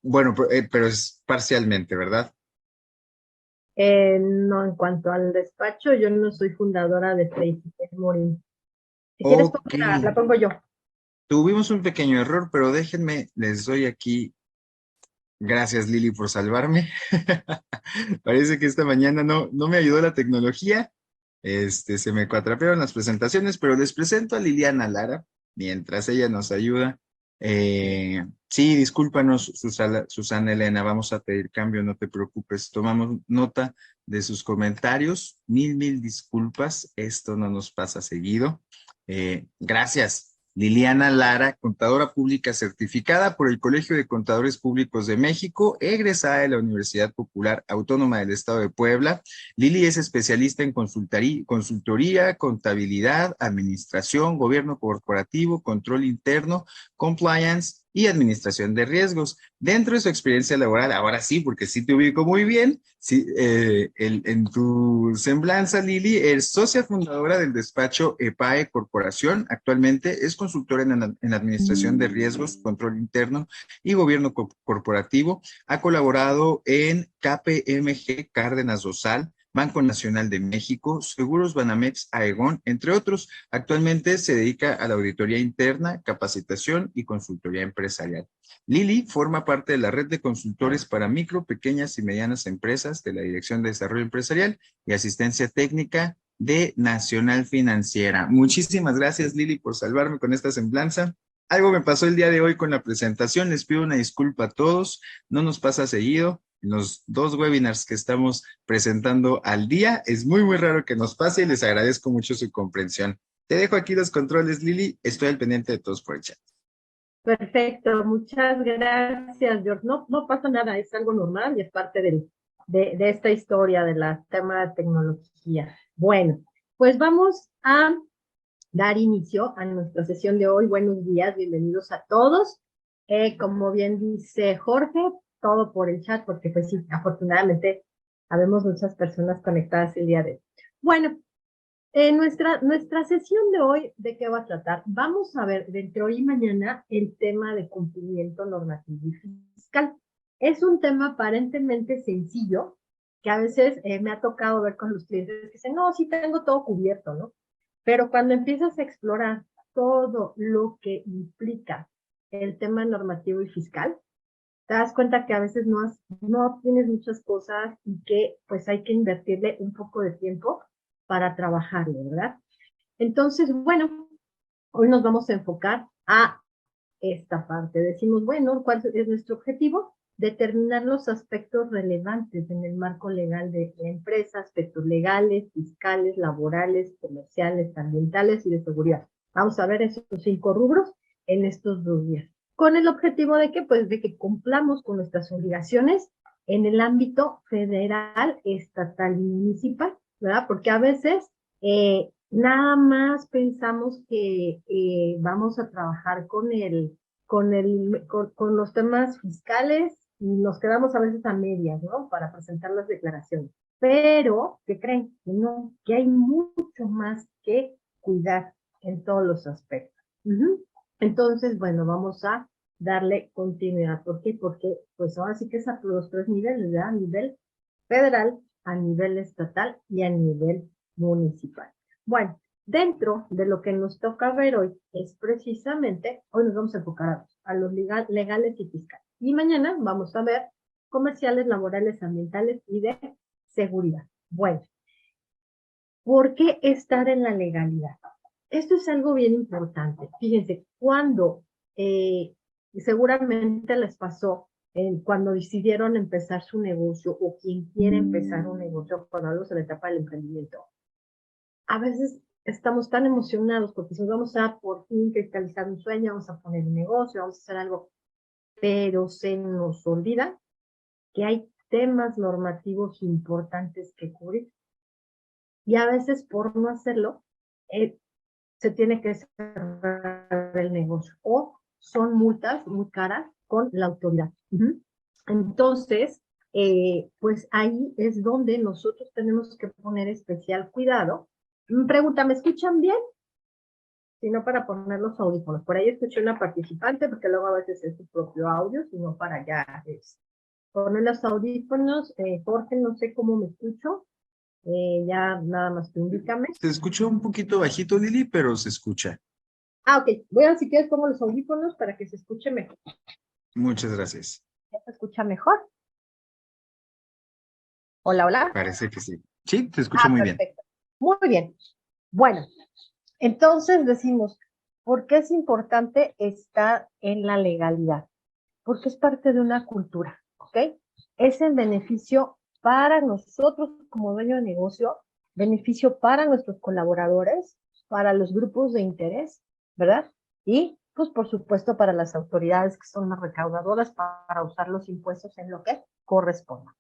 Bueno, pero es parcialmente, ¿verdad? No, en cuanto al despacho, yo no soy fundadora de Facebook Morín. Si quieres, Ok, la pongo yo. tuvimos un pequeño error, pero déjenme, les doy aquí. Gracias, Lili, por salvarme. Parece que esta mañana no me ayudó la tecnología. Se me cuatrapearon las presentaciones, pero les presento a Liliana Lara mientras ella nos ayuda. Sí, discúlpanos, Susana Elena, vamos a pedir cambio, no te preocupes. Tomamos nota de sus comentarios. Mil disculpas, esto no nos pasa seguido. Gracias. Liliana Lara, contadora pública certificada por el Colegio de Contadores Públicos de México, egresada de la Universidad Popular Autónoma del Estado de Puebla. Lili es especialista en consultoría, contabilidad, administración, gobierno corporativo, control interno, compliance y administración de riesgos. Dentro de su experiencia laboral, ahora sí, porque sí te ubico muy bien, sí, en tu semblanza, Lili, es socia fundadora del despacho EPAE Corporación. Actualmente es consultora en administración de riesgos, control interno y gobierno corporativo. Ha colaborado en KPMG Cárdenas Dosal, Banco Nacional de México, Seguros Banamex Aegon, entre otros. Actualmente se dedica a la auditoría interna, capacitación y consultoría empresarial. Lili forma parte de la red de consultores para micro, pequeñas y medianas empresas de la Dirección de Desarrollo Empresarial y Asistencia Técnica de Nacional Financiera. Muchísimas gracias, Lili, por salvarme con esta semblanza. Algo me pasó el día de hoy con la presentación. Les pido una disculpa a todos. No nos pasa seguido. En los dos webinars que estamos presentando al día, es muy raro que nos pase y les agradezco mucho su comprensión. Te dejo aquí los controles, Lili. Estoy al pendiente de todos por el chat. Perfecto, muchas gracias, George. No pasa nada, es algo normal y es parte de esta historia de la tema de tecnología. Bueno, pues vamos a dar inicio a nuestra sesión de hoy. Buenos días, bienvenidos a todos. Como bien dice Jorge, todo por el chat, porque pues sí, afortunadamente habemos muchas personas conectadas el día de hoy. Bueno, nuestra sesión de hoy, ¿de qué va a tratar? Vamos a ver entre hoy y mañana el tema de cumplimiento normativo y fiscal. Es un tema aparentemente sencillo, que a veces me ha tocado ver con los clientes que dicen, no, sí tengo todo cubierto, ¿no? Pero cuando empiezas a explorar todo lo que implica el tema normativo y fiscal, te das cuenta que a veces no tienes muchas cosas y que pues hay que invertirle un poco de tiempo para trabajarlo, ¿verdad? Entonces, bueno, hoy nos vamos a enfocar a esta parte. Decimos, bueno, ¿cuál es nuestro objetivo? Determinar los aspectos relevantes en el marco legal de la empresa, aspectos legales, fiscales, laborales, comerciales, ambientales y de seguridad. Vamos a ver esos 5 rubros en estos 2 días. Con el objetivo de que, pues, de que cumplamos con nuestras obligaciones en el ámbito federal, estatal y municipal, ¿verdad? Porque a veces nada más pensamos que vamos a trabajar con los temas fiscales y nos quedamos a veces a medias, ¿no? Para presentar las declaraciones. Pero, ¿qué creen? Que no, que hay mucho más que cuidar en todos los aspectos. Entonces, bueno, vamos a darle continuidad. ¿Por qué? Porque, pues ahora sí que es a los 3 niveles, ¿verdad? A nivel federal, a nivel estatal y a nivel municipal. Bueno, dentro de lo que nos toca ver hoy es precisamente, hoy nos vamos a enfocar a los legales y fiscales. Y mañana vamos a ver comerciales, laborales, ambientales y de seguridad. Bueno, ¿por qué estar en la legalidad? Esto es algo bien importante. Fíjense, cuando seguramente les pasó cuando decidieron empezar su negocio o quien quiere empezar un negocio, cuando hablamos de la etapa del emprendimiento, a veces estamos tan emocionados porque si vamos a por fin cristalizar un sueño, vamos a poner un negocio, vamos a hacer algo, pero se nos olvida que hay temas normativos importantes que cubrir y a veces por no hacerlo se tiene que cerrar el negocio o son multas muy caras con la autoridad. Entonces, pues ahí es donde nosotros tenemos que poner especial cuidado. Pregunta, ¿me escuchan bien? sino para poner los audífonos. Por ahí escuché una participante, porque luego a veces es su propio audio, sino para ya poner los audífonos. Jorge, no sé cómo me escucho. Ya nada más tú indícame. Se escuchó un poquito bajito, Lili, pero se escucha. Ah, ok. Voy a, si quieres, pongo los audífonos para que se escuche mejor. Muchas gracias. ¿Ya se escucha mejor? Hola, hola. Parece que sí. Sí, se escucha Ah, muy bien. perfecto. Muy bien. Bueno, entonces decimos, ¿por qué es importante estar en la legalidad? Porque es parte de una cultura, ¿ok? Es en beneficio para nosotros como dueño de negocio, beneficio para nuestros colaboradores, para los grupos de interés, ¿verdad? Y, pues, por supuesto, para las autoridades que son más recaudadoras para usar los impuestos en lo que corresponda.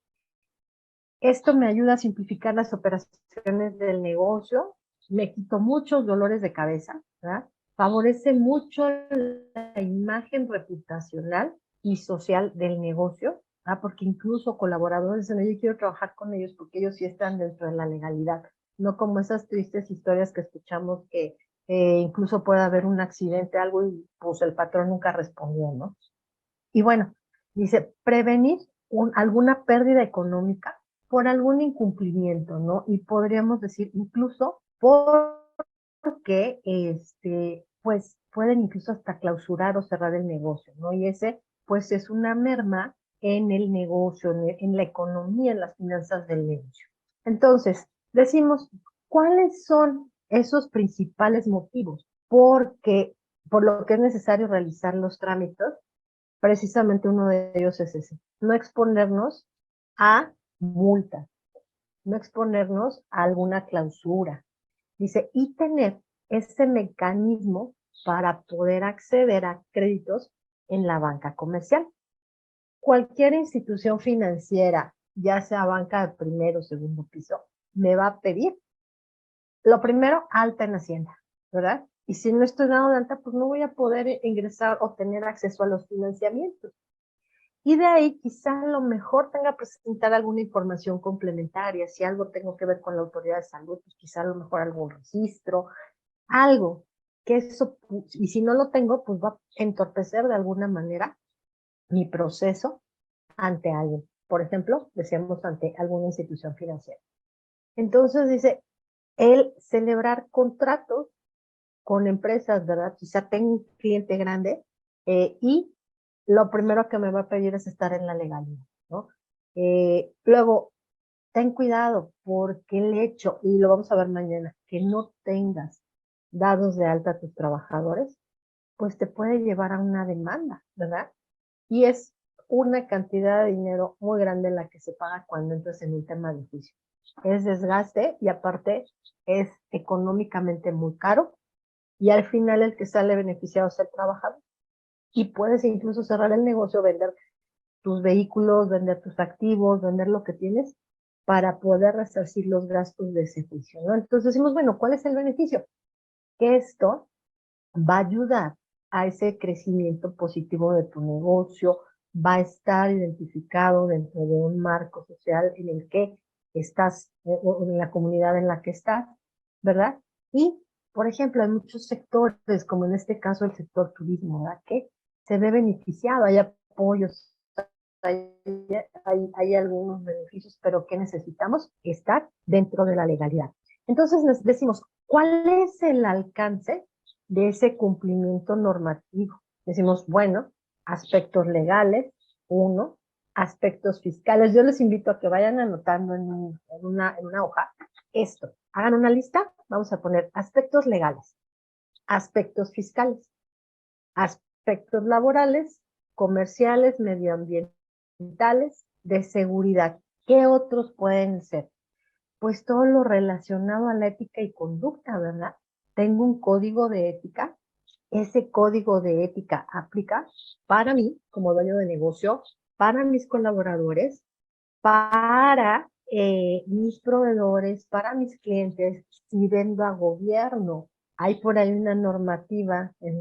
Esto me ayuda a simplificar las operaciones del negocio, me quito muchos dolores de cabeza, ¿verdad? Favorece mucho la imagen reputacional y social del negocio, ¿verdad? Porque incluso colaboradores dicen, yo quiero trabajar con ellos porque ellos sí están dentro de la legalidad, no como esas tristes historias que escuchamos que incluso puede haber un accidente, algo, y pues el patrón nunca respondió, ¿no? Y bueno, dice, prevenir alguna pérdida económica por algún incumplimiento, ¿no? Y podríamos decir incluso porque, pues, pueden incluso hasta clausurar o cerrar el negocio, ¿no? Y ese, pues, es una merma en el negocio, en la economía, en las finanzas del negocio. Entonces, decimos, ¿cuáles son esos principales motivos? Por lo que es necesario realizar los trámites. Precisamente uno de ellos es ese, no exponernos a multas, no exponernos a alguna clausura. Dice, y tener ese mecanismo para poder acceder a créditos en la banca comercial. Cualquier institución financiera, ya sea banca de primero o segundo piso, me va a pedir, lo primero, alta en Hacienda, ¿verdad? Y si no estoy dado de alta, pues no voy a poder ingresar o tener acceso a los financiamientos. Y de ahí quizá a lo mejor tenga que presentar alguna información complementaria, si algo tengo que ver con la autoridad de salud, pues quizá a lo mejor algún registro, algo que eso, y si no lo tengo, pues va a entorpecer de alguna manera mi proceso ante alguien. Por ejemplo, decíamos ante alguna institución financiera. Entonces dice, el celebrar contratos con empresas, ¿verdad? Quizá tengo un cliente grande y lo primero que me va a pedir es estar en la legalidad, ¿no? Luego, ten cuidado porque el hecho, y lo vamos a ver mañana, que no tengas dados de alta a tus trabajadores, pues te puede llevar a una demanda, ¿verdad? Y es una cantidad de dinero muy grande la que se paga cuando entras en un tema de juicio. Es desgaste y aparte es económicamente muy caro y al final el que sale beneficiado es el trabajador. Y puedes incluso cerrar el negocio, vender tus vehículos, vender tus activos, vender lo que tienes para poder resarcir los gastos de ese juicio, ¿no? Entonces decimos, bueno, ¿cuál es el beneficio? Que esto va a ayudar a ese crecimiento positivo de tu negocio, va a estar identificado dentro de un marco social en el que estás, o en la comunidad en la que estás, ¿verdad? Y, por ejemplo, hay muchos sectores, como en este caso el sector turismo, ¿verdad? Que se ve beneficiado, hay apoyos, hay, hay algunos beneficios, pero que necesitamos estar dentro de la legalidad. Entonces les decimos, ¿cuál es el alcance de ese cumplimiento normativo? Decimos, bueno, aspectos legales, uno, aspectos fiscales. Yo les invito a que vayan anotando en una hoja esto. Hagan una lista, vamos a poner aspectos legales, aspectos fiscales, aspectos laborales, comerciales, medioambientales, de seguridad. ¿Qué otros pueden ser? Pues todo lo relacionado a la ética y conducta, ¿verdad? Tengo un código de ética. Ese código de ética aplica para mí como dueño de negocio, para mis colaboradores, para mis proveedores, para mis clientes, si vendo a gobierno. Hay por ahí una normativa en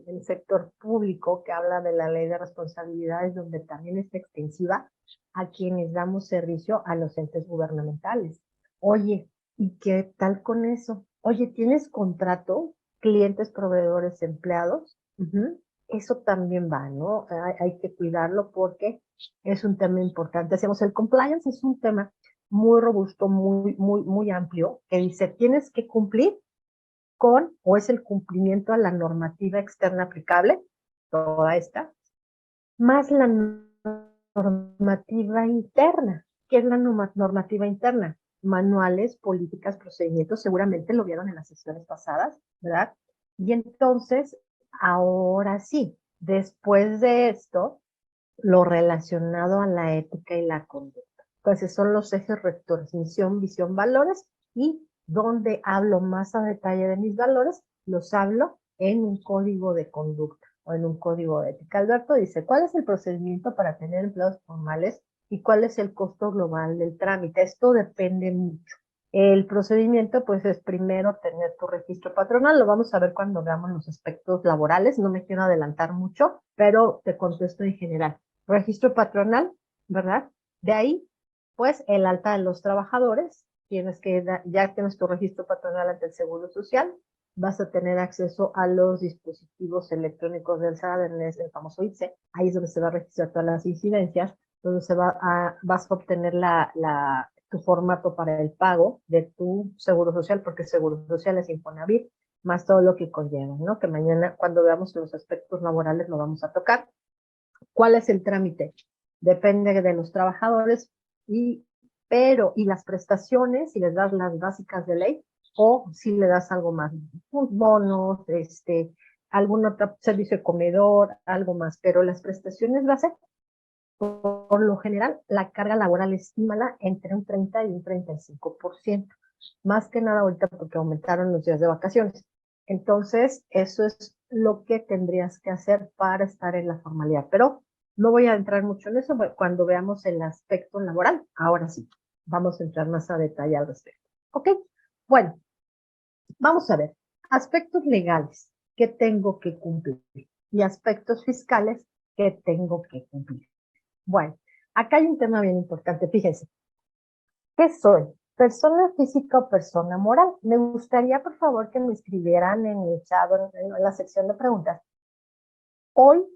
el sector público que habla de la ley de responsabilidades, donde también es extensiva a quienes damos servicio a los entes gubernamentales. Oye, ¿y qué tal con eso? Oye, ¿tienes contrato? clientes, proveedores, empleados. Eso también va, ¿no? Hay que cuidarlo porque es un tema importante. Hacemos el compliance, es un tema muy robusto, muy amplio, que dice, tienes que cumplir con, o es el cumplimiento a la normativa externa aplicable, toda esta, más la normativa interna. ¿Qué es la normativa interna? Manuales, políticas, procedimientos, seguramente lo vieron en las sesiones pasadas, ¿verdad? Y entonces, ahora sí, después de esto, lo relacionado a la ética y la conducta. Entonces son los ejes rectores, misión, visión, valores, y donde hablo más a detalle de mis valores, los hablo en un código de conducta o en un código de ética. Alberto dice, ¿cuál es el procedimiento para tener empleados formales y cuál es el costo global del trámite? Esto depende mucho. El procedimiento, pues, es primero tener tu registro patronal. Lo vamos a ver cuando veamos los aspectos laborales. No me quiero adelantar mucho, pero te contesto en general. Registro patronal, ¿verdad? De ahí, pues, el alta de los trabajadores. Tienes que, ya tienes tu registro patronal ante el Seguro Social. Vas a tener acceso a los dispositivos electrónicos del SADERNES, el famoso ITSE. Ahí es donde se va a registrar todas las incidencias, donde vas a obtener tu formato para el pago de tu Seguro Social, porque Seguro Social es Infonavit, más todo lo que conlleva, ¿no? Que mañana, cuando veamos los aspectos laborales, lo vamos a tocar. ¿Cuál es el trámite? Depende de los trabajadores, y las prestaciones, si les das las básicas de ley, o si le das algo más, bonos, algún otro servicio de comedor, algo más, pero las prestaciones base, por lo general, la carga laboral estímala entre un 30 y un 35%. Más que nada ahorita porque aumentaron los días de vacaciones. Entonces, eso es lo que tendrías que hacer para estar en la formalidad. Pero no voy a entrar mucho en eso cuando veamos el aspecto laboral. Ahora sí, vamos a entrar más a detalle al respecto. ¿Ok? Bueno, vamos a ver. Aspectos legales que tengo que cumplir y aspectos fiscales que tengo que cumplir. Bueno, acá hay un tema bien importante. Fíjense, ¿qué soy? ¿Persona física o persona moral? Me gustaría, por favor, que me escribieran en el chat, en la sección de preguntas. Hoy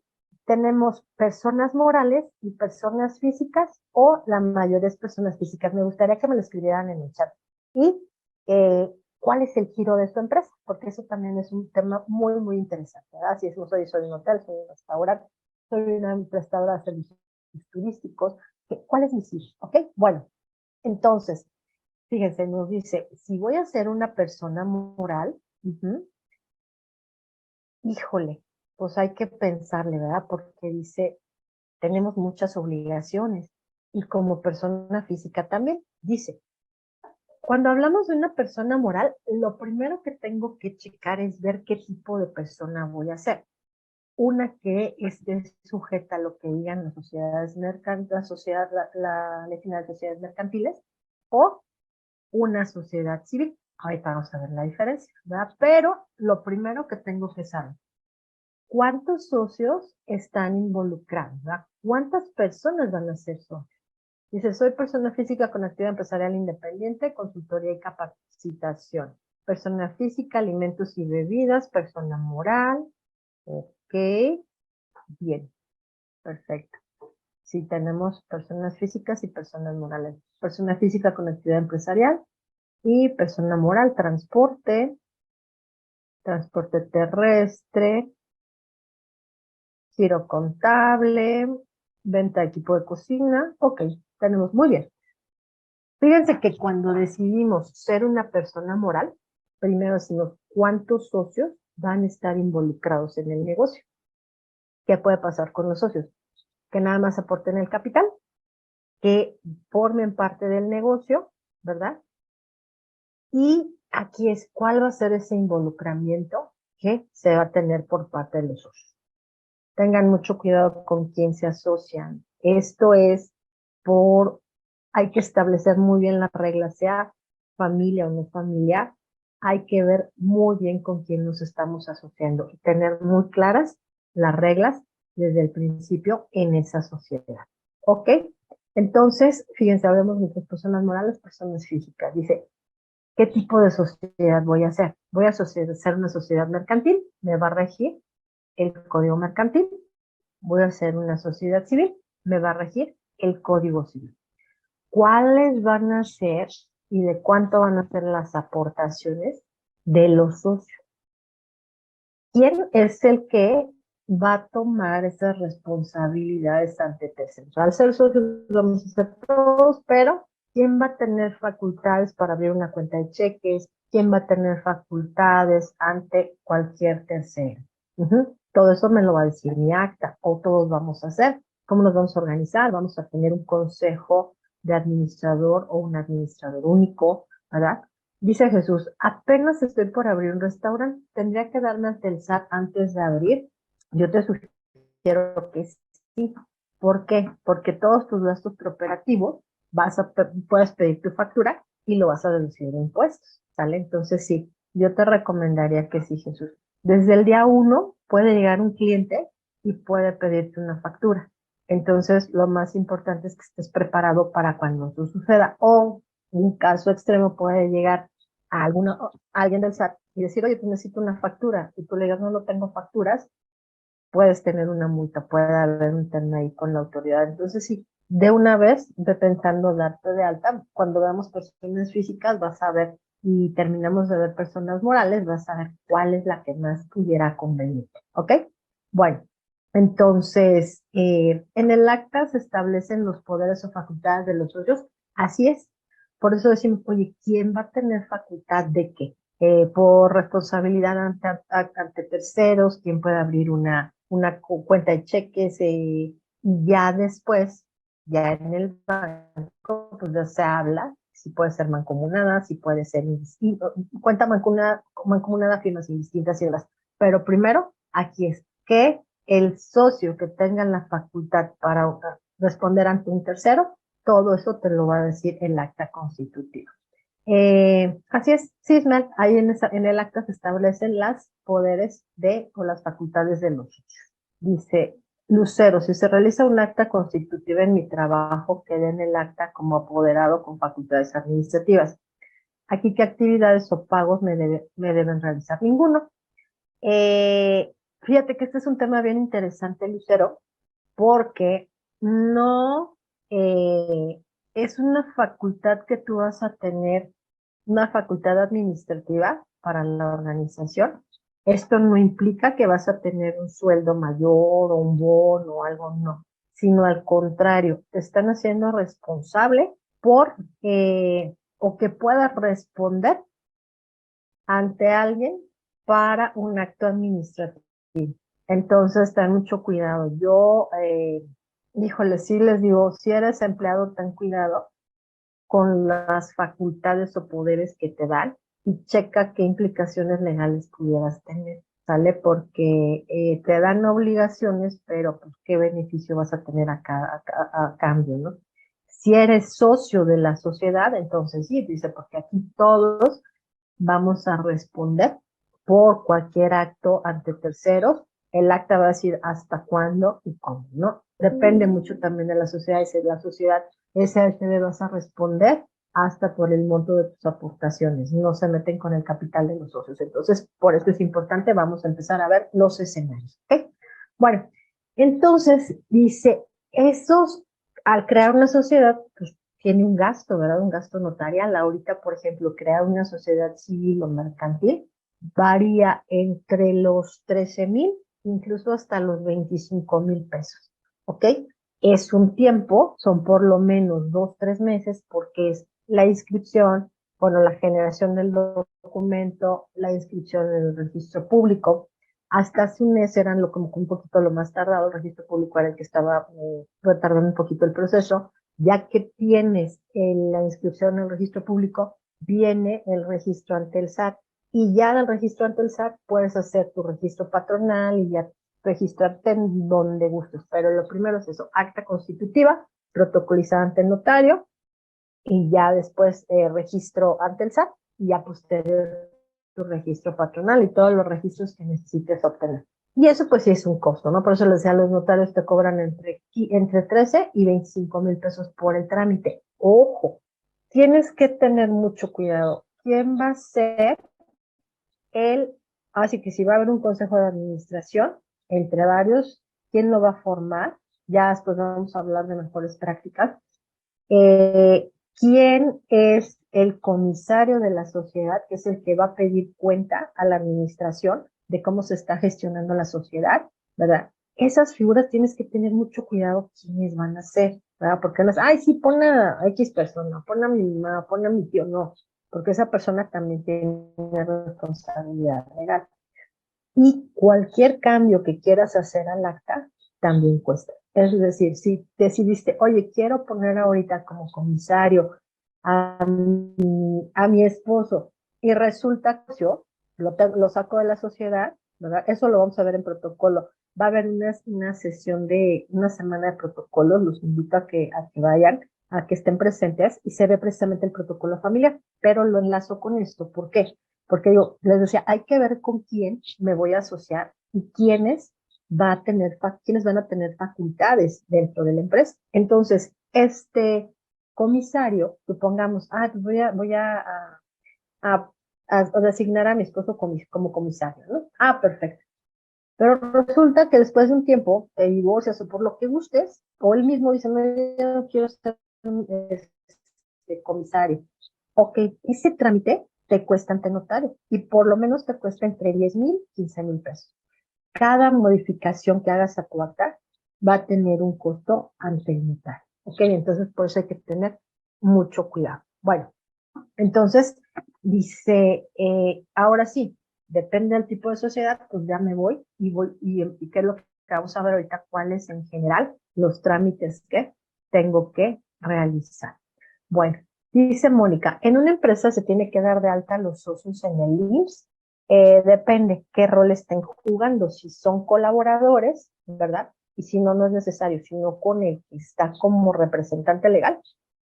tenemos personas morales y personas físicas, o la mayoría es personas físicas. Me gustaría que me lo escribieran en el chat. Y ¿cuál es el giro de su empresa? Porque eso también es un tema muy interesante, ¿verdad? Si soy un hotel, soy un restaurante, soy una prestadora de servicios turísticos. ¿Cuál es mi giro? ¿Ok? Bueno, entonces, fíjense, nos dice, si voy a ser una persona moral, híjole, pues hay que pensarle, ¿verdad? Porque dice, tenemos muchas obligaciones, y como persona física también. Dice, cuando hablamos de una persona moral, lo primero que tengo que checar es ver qué tipo de persona voy a ser. Una que esté sujeta a lo que digan las sociedades mercantiles, la ley general de sociedades mercantiles, o una sociedad civil. Ahorita vamos a ver la diferencia, ¿verdad? Pero lo primero que tengo que saber, ¿cuántos socios están involucrados? ¿Verdad? ¿Cuántas personas van a ser socios? Dice, soy persona física con actividad empresarial independiente, consultoría y capacitación. Persona física, alimentos y bebidas, persona moral. Ok, bien, perfecto. Sí, tenemos personas físicas y personas morales. Persona física con actividad empresarial y persona moral, transporte terrestre, giro contable, venta de equipo de cocina. Ok, tenemos muy bien. Fíjense que cuando decidimos ser una persona moral, primero decimos cuántos socios van a estar involucrados en el negocio. ¿Qué puede pasar con los socios? Que nada más aporten el capital, que formen parte del negocio, ¿verdad? Y aquí es cuál va a ser ese involucramiento que se va a tener por parte de los socios. Tengan mucho cuidado con quién se asocian. Esto es hay que establecer muy bien las reglas, sea familia o no familiar. Hay que ver muy bien con quién nos estamos asociando y tener muy claras las reglas desde el principio en esa sociedad. ¿Ok? Entonces, fíjense, hablemos de personas morales, personas físicas. Dice, ¿qué tipo de sociedad voy a hacer? Voy a hacer una sociedad mercantil, me va a regir el código mercantil. Voy a hacer una sociedad civil, me va a regir el código civil. ¿Cuáles van a ser y de cuánto van a ser las aportaciones de los socios? ¿Quién es el que va a tomar esas responsabilidades ante terceros? Al ser socios vamos a ser todos, pero ¿quién va a tener facultades para abrir una cuenta de cheques? ¿Quién va a tener facultades ante cualquier tercero? Todo eso me lo va a decir mi acta, o todos vamos a hacer. ¿Cómo nos vamos a organizar? Vamos a tener un consejo de administrador o un administrador único, ¿verdad? Dice Jesús, apenas estoy por abrir un restaurante, ¿tendría que darme ante el SAT antes de abrir? Yo te sugiero que sí. ¿Por qué? Porque todos tus gastos operativos puedes pedir tu factura y lo vas a deducir de impuestos, ¿sale? Entonces sí, yo te recomendaría que sí, Jesús. Desde el día 1 puede llegar un cliente y puede pedirte una factura. Entonces, lo más importante es que estés preparado para cuando eso suceda. O un caso extremo puede llegar a alguien del SAT y decir, oye, pues necesito una factura. Y tú le digas, no, no tengo facturas, puedes tener una multa, puede haber un tema ahí con la autoridad. Entonces, sí, de una vez, ve pensando darte de alta. Cuando veamos personas físicas, vas a ver, y terminamos de ver personas morales, vas a ver cuál es la que más pudiera convenir. ¿Ok? Bueno, entonces, en el acta se establecen los poderes o facultades de los socios. Así es. Por eso decimos, oye, ¿quién va a tener facultad de qué? Por responsabilidad ante terceros, quién puede abrir una cuenta de cheques, y ya después, ya en el banco, pues ya se habla si puede ser mancomunada, si puede ser indistinto, cuenta mancomunada, firmas indistintas y demás. Pero primero, aquí es que el socio que tenga la facultad para responder ante un tercero, todo eso te lo va a decir el acta constitutiva. Así es, sí, Ismael, ahí en el acta se establecen los poderes o las facultades de los socios. Dice Lucero, si se realiza un acta constitutiva en mi trabajo, queda en el acta como apoderado con facultades administrativas. Aquí, ¿qué actividades o pagos me deben realizar? Ninguno. Fíjate que este es un tema bien interesante, Lucero, porque no es una facultad que tú vas a tener, una facultad administrativa para la organización. Esto no implica que vas a tener un sueldo mayor o un bono o algo, no, sino al contrario, te están haciendo responsable por o que puedas responder ante alguien para un acto administrativo. Entonces, ten mucho cuidado. Yo, híjole, sí les digo, si eres empleado, ten cuidado con las facultades o poderes que te dan y checa qué implicaciones legales pudieras tener, ¿sale? Porque te dan obligaciones, pero pues, ¿qué beneficio vas a tener a cambio, no? Si eres socio de la sociedad, entonces sí, dice, porque aquí todos vamos a responder por cualquier acto ante terceros. El acta va a decir hasta cuándo y cómo, ¿no? Depende mucho también de la sociedad. Si es la sociedad SADCB, vas a responder hasta por el monto de tus aportaciones. No se meten con el capital de los socios. Entonces, por esto es importante, vamos a empezar a ver los escenarios. ¿Okay? Bueno, entonces dice, al crear una sociedad, pues tiene un gasto, ¿verdad? Un gasto notarial. Ahorita, por ejemplo, crear una sociedad civil o mercantil varía entre los 13,000, incluso hasta los 25,000 pesos, ¿ok? Es un tiempo, son por lo menos 2, 3 meses, porque es la inscripción, bueno, la generación del documento, la inscripción en el registro público. Hasta hace un mes eran como un poquito lo más tardado, el registro público era el que estaba retardando un poquito el proceso. Ya que tienes la inscripción en el registro público, viene el registro ante el SAT, y ya del registro ante el SAT puedes hacer tu registro patronal y ya registrarte en donde gustes. Pero lo primero es eso, acta constitutiva, protocolizada ante el notario, y ya después registro ante el SAT, y ya posterior tu registro patronal y todos los registros que necesites obtener. Y eso pues sí es un costo, ¿no? Por eso les decía, los notarios te cobran entre 13 y 25,000 pesos por el trámite. Ojo, tienes que tener mucho cuidado. quién va a ser así que si va a haber un consejo de administración, entre varios, quién lo va a formar, ya después vamos a hablar de mejores prácticas, quién es el comisario de la sociedad, que es el que va a pedir cuenta a la administración de cómo se está gestionando la sociedad, ¿verdad? Esas figuras tienes que tener mucho cuidado quiénes van a ser, ¿verdad? Porque no es, ay, sí, pon a X persona, pon a mi mamá, pon a mi tío, no, porque esa persona también tiene responsabilidad legal. Y cualquier cambio que quieras hacer al acta también cuesta. Es decir, si decidiste, oye, quiero poner ahorita como comisario a mi esposo y resulta que yo lo saco de la sociedad, ¿verdad? Eso lo vamos a ver en protocolo. Va a haber una sesión de una semana de protocolos, los invito a que vayan, a que estén presentes y se ve precisamente el protocolo familiar, pero lo enlazo con esto. ¿Por qué? Porque yo les decía, hay que ver con quién me voy a asociar y quiénes quiénes van a tener facultades dentro de la empresa. Entonces, este comisario, supongamos, a, a designar a mi esposo como comisario, ¿no? Ah, perfecto. Pero resulta que después de un tiempo te divorcias o por lo que gustes, o él mismo dice, no, yo no quiero ser comisario. Ok, ese trámite te cuesta ante notario y por lo menos te cuesta entre 10,000 y 15,000 pesos. Cada modificación que hagas a tu acta va a tener un costo ante el notario. Ok, entonces por eso hay que tener mucho cuidado. Bueno, entonces dice, ahora sí, depende del tipo de sociedad, pues ya me voy y qué es lo que vamos a ver ahorita, cuáles en general los trámites que tengo que realizar. Bueno, dice Mónica, en una empresa se tiene que dar de alta a los socios en el IMSS. Depende qué rol estén jugando, si son colaboradores, ¿verdad? Y si no, no es necesario, sino con el que está como representante legal,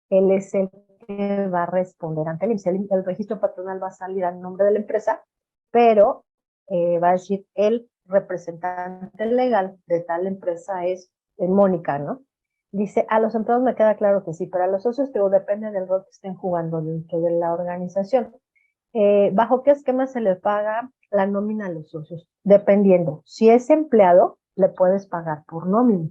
él es el que va a responder ante el IMSS. El registro patronal va a salir al nombre de la empresa, pero va a decir el representante legal de tal empresa es Mónica, ¿no? Dice, a los empleados me queda claro que sí, pero a los socios depende del rol que estén jugando dentro de la organización. ¿Bajo qué esquema se le paga la nómina a los socios? Dependiendo. Si es empleado, le puedes pagar por nómina.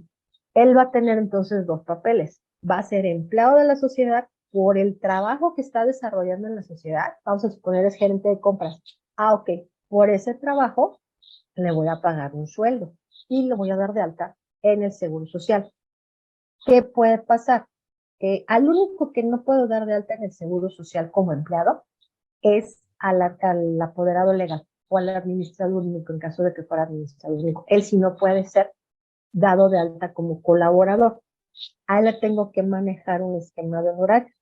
Él va a tener entonces dos papeles. Va a ser empleado de la sociedad por el trabajo que está desarrollando en la sociedad. Vamos a suponer es gerente de compras. Ah, ok. Por ese trabajo le voy a pagar un sueldo y lo voy a dar de alta en el Seguro Social. ¿Qué puede pasar? Al único que no puedo dar de alta en el Seguro Social como empleado es al apoderado legal o al administrador único, en caso de que fuera administrador único. Él sí no puede ser dado de alta como colaborador. A él le tengo que manejar un esquema de honorario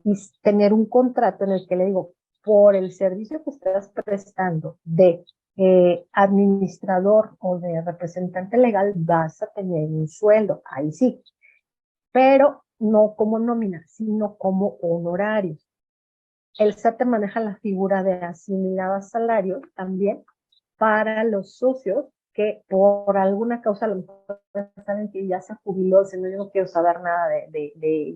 y tener un contrato en el que le digo, por el servicio que estás prestando de administrador o de representante legal, vas a tener un sueldo, ahí sí, pero no como nómina, sino como honorario. El SAT maneja la figura de asimilada a salario también para los socios que por alguna causa a lo mejor saben que ya se jubiló, si no, yo no quiero saber nada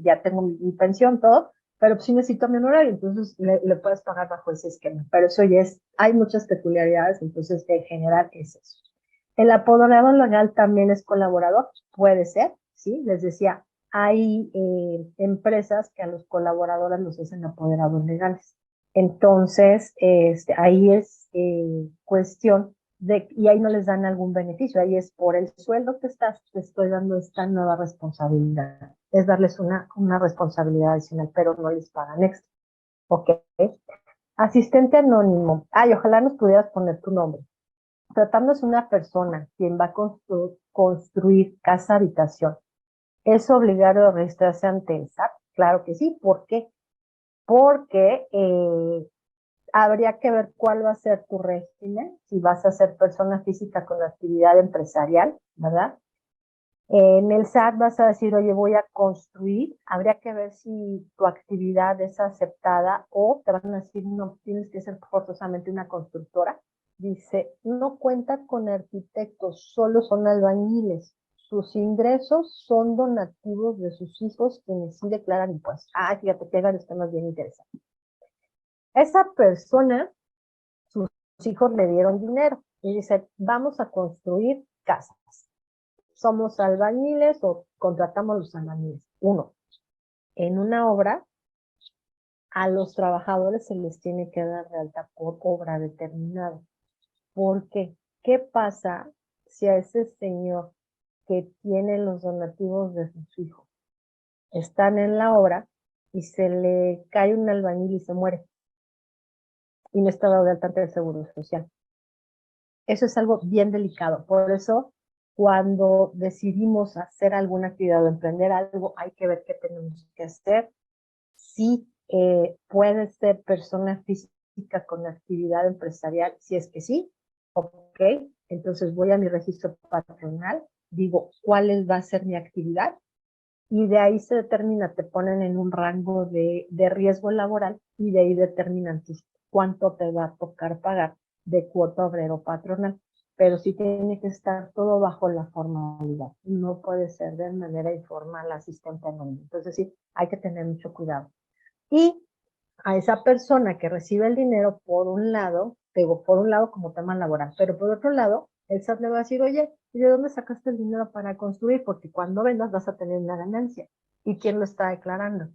ya tengo mi pensión, todo, pero pues sí necesito mi honorario, entonces le puedes pagar bajo ese esquema. Pero eso ya hay muchas peculiaridades, entonces en general es eso. El apoderado legal también es colaborador, puede ser, ¿sí? Les decía, hay empresas que a los colaboradores los hacen apoderados legales. Entonces, ahí es cuestión y ahí no les dan algún beneficio, ahí es por el sueldo que te estoy dando esta nueva responsabilidad. Es darles una responsabilidad adicional, pero no les pagan extra. ¿Ok? Asistente anónimo. Ay, ojalá nos pudieras poner tu nombre. Tratándose de una persona quien va a construir casa habitación, ¿es obligatorio registrarse ante el SAT? Claro que sí. ¿Por qué? Porque habría que ver cuál va a ser tu régimen, si vas a ser persona física con actividad empresarial, ¿verdad? En el SAT vas a decir, oye, voy a construir, habría que ver si tu actividad es aceptada o te van a decir, no, tienes que ser forzosamente una constructora. Dice, no cuenta con arquitectos, solo son albañiles. Sus ingresos son donativos de sus hijos quienes sí declaran impuestos. Ah, fíjate que hay varios temas bien interesantes. Esa persona, sus hijos le dieron dinero y dice, vamos a construir casas. Somos albañiles o contratamos los albañiles. Uno, en una obra, a los trabajadores se les tiene que dar de alta por obra determinada. ¿Por qué? ¿Qué pasa si a ese señor que tiene los donativos de sus hijos están en la obra y se le cae un albañil y se muere y no está dado de alta ante el Seguro Social? Eso es algo bien delicado. Por eso, cuando decidimos hacer alguna actividad o emprender algo, hay que ver qué tenemos que hacer. Sí, puede ser persona física con actividad empresarial, si es que sí, ok, entonces voy a mi registro patronal, digo cuál va a ser mi actividad y de ahí se determina, te ponen en un rango de riesgo laboral y de ahí determinan cuánto te va a tocar pagar de cuota obrero patronal. Pero sí tiene que estar todo bajo la formalidad. No puede ser de manera informal, asistente anónimo. Entonces sí, hay que tener mucho cuidado. Y a esa persona que recibe el dinero, por un lado, digo, por un lado como tema laboral, pero por otro lado, el SAT le va a decir, oye, ¿y de dónde sacaste el dinero para construir? Porque cuando vendas vas a tener una ganancia. ¿Y quién lo está declarando?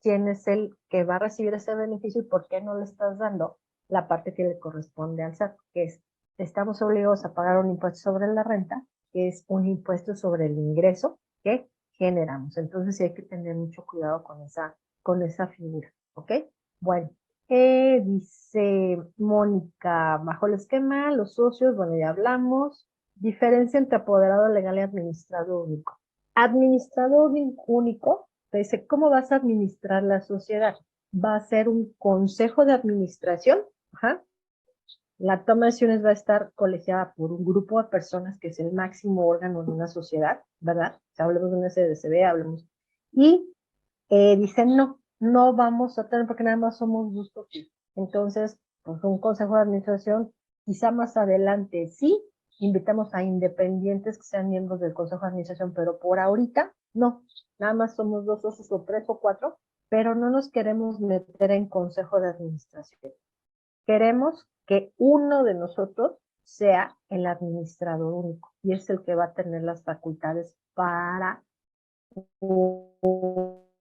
¿Quién es el que va a recibir ese beneficio y por qué no le estás dando la parte que le corresponde al SAT? Que es, estamos obligados a pagar un impuesto sobre la renta, que es un impuesto sobre el ingreso que generamos. Entonces sí hay que tener mucho cuidado con esa figura, ¿ok? Bueno, dice Mónica, bajo el esquema, los socios, bueno, ya hablamos. Diferencia entre apoderado legal y administrador único. Administrador único, te dice, ¿cómo vas a administrar la sociedad? Va a ser un consejo de administración, ajá. La toma de decisiones va a estar colegiada por un grupo de personas que es el máximo órgano de una sociedad, ¿verdad? O sea, hablemos de una SDCB, hablemos. Y dicen, no, no vamos a tener, porque nada más somos dos socios. Entonces, pues un consejo de administración, quizá más adelante sí, invitamos a independientes que sean miembros del consejo de administración, pero por ahorita no, nada más somos dos socios o tres o cuatro, pero no nos queremos meter en consejo de administración. Queremos que uno de nosotros sea el administrador único y es el que va a tener las facultades para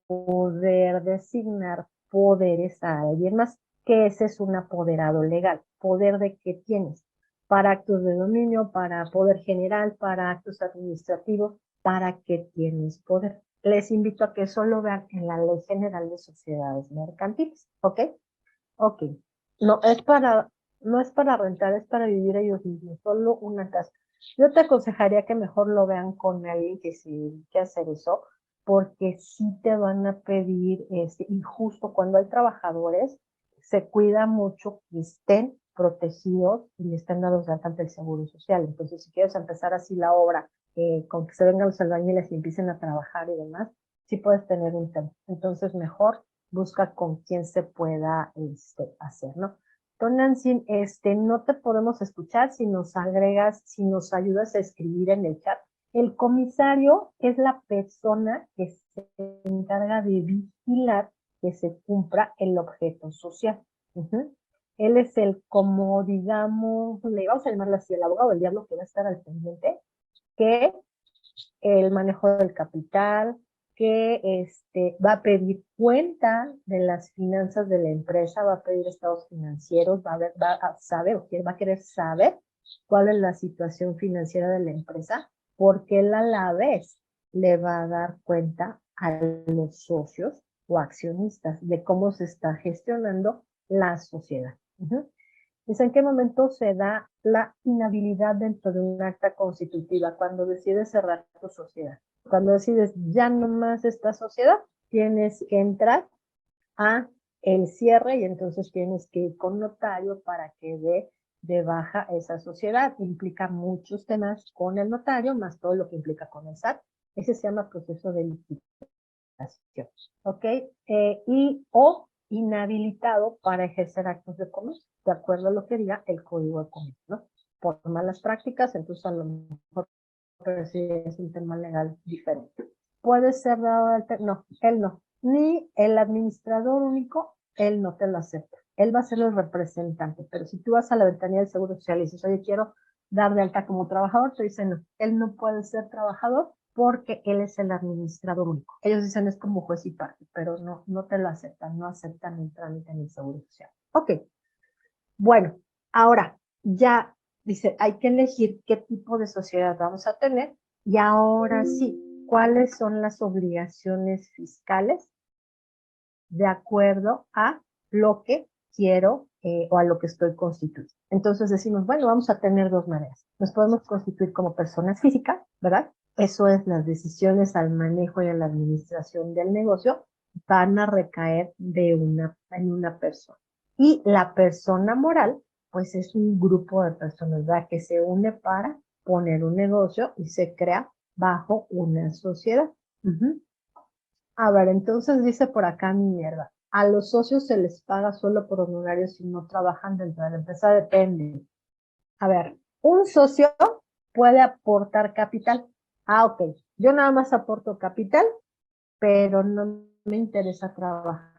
poder designar poderes a alguien más, que ese es un apoderado legal. ¿Poder de qué tienes? Para actos de dominio, para poder general, para actos administrativos, ¿para qué tienes poder? Les invito a que eso lo vean en la Ley General de Sociedades Mercantiles, ¿ok? Ok. No es para, no es para rentar, es para vivir ellos mismos, solo una casa. Yo te aconsejaría que mejor lo vean con alguien que sí que hacer eso, porque sí te van a pedir, y justo cuando hay trabajadores, se cuida mucho que estén protegidos y estén dados de alta ante el Seguro Social. Entonces, si quieres empezar así la obra, con que se vengan los albañiles y empiecen a trabajar y demás, sí puedes tener un tema. Entonces, mejor busca con quién se pueda hacer, ¿no? Don Nancy, no te podemos escuchar si nos agregas, si nos ayudas a escribir en el chat. El comisario es la persona que se encarga de vigilar que se cumpla el objeto social. Él es el, como digamos, le vamos a llamarlo así, el abogado del diablo que va a estar al pendiente, que el manejo del capital, que va a pedir cuenta de las finanzas de la empresa, va a pedir estados financieros, va a saber, va a querer saber cuál es la situación financiera de la empresa, porque él a la vez le va a dar cuenta a los socios o accionistas de cómo se está gestionando la sociedad. Dice, ¿en qué momento se da la inhabilidad dentro de un acta constitutiva? Cuando decides cerrar tu sociedad. Cuando decides ya no más esta sociedad, tienes que entrar a el cierre y entonces tienes que ir con notario para que dé de baja esa sociedad. Implica muchos temas con el notario, más todo lo que implica con el SAT. Ese se llama proceso de liquidación. ¿Ok? O inhabilitado para ejercer actos de comercio, de acuerdo a lo que diga el Código de Comercio, ¿no? Por malas prácticas, entonces a lo mejor es un tema legal diferente. Puede ser dado no, él no, ni el administrador único, él no te lo acepta. Él va a ser el representante, pero si tú vas a la ventanilla del Seguro Social y dices, oye, quiero dar de alta como trabajador, te dicen, no, él no puede ser trabajador porque él es el administrador único. Ellos dicen, es como juez y parte, pero no te lo aceptan, no aceptan el trámite en el Seguro Social. Ok, bueno, ahora ya dice, hay que elegir qué tipo de sociedad vamos a tener y ahora sí, cuáles son las obligaciones fiscales de acuerdo a lo que quiero o a lo que estoy constituido. Entonces decimos, bueno, vamos a tener dos maneras. Nos podemos constituir como personas físicas, ¿verdad? Eso es, las decisiones al manejo y a la administración del negocio van a recaer en una persona. Y la persona moral, pues es un grupo de personas, ¿verdad? Que se une para poner un negocio y se crea bajo una sociedad. A ver, entonces dice por acá Minerva, a los socios se les paga solo por honorarios si no trabajan dentro de la empresa, depende. A ver, un socio puede aportar capital. Ah, ok, yo nada más aporto capital, pero no me interesa trabajar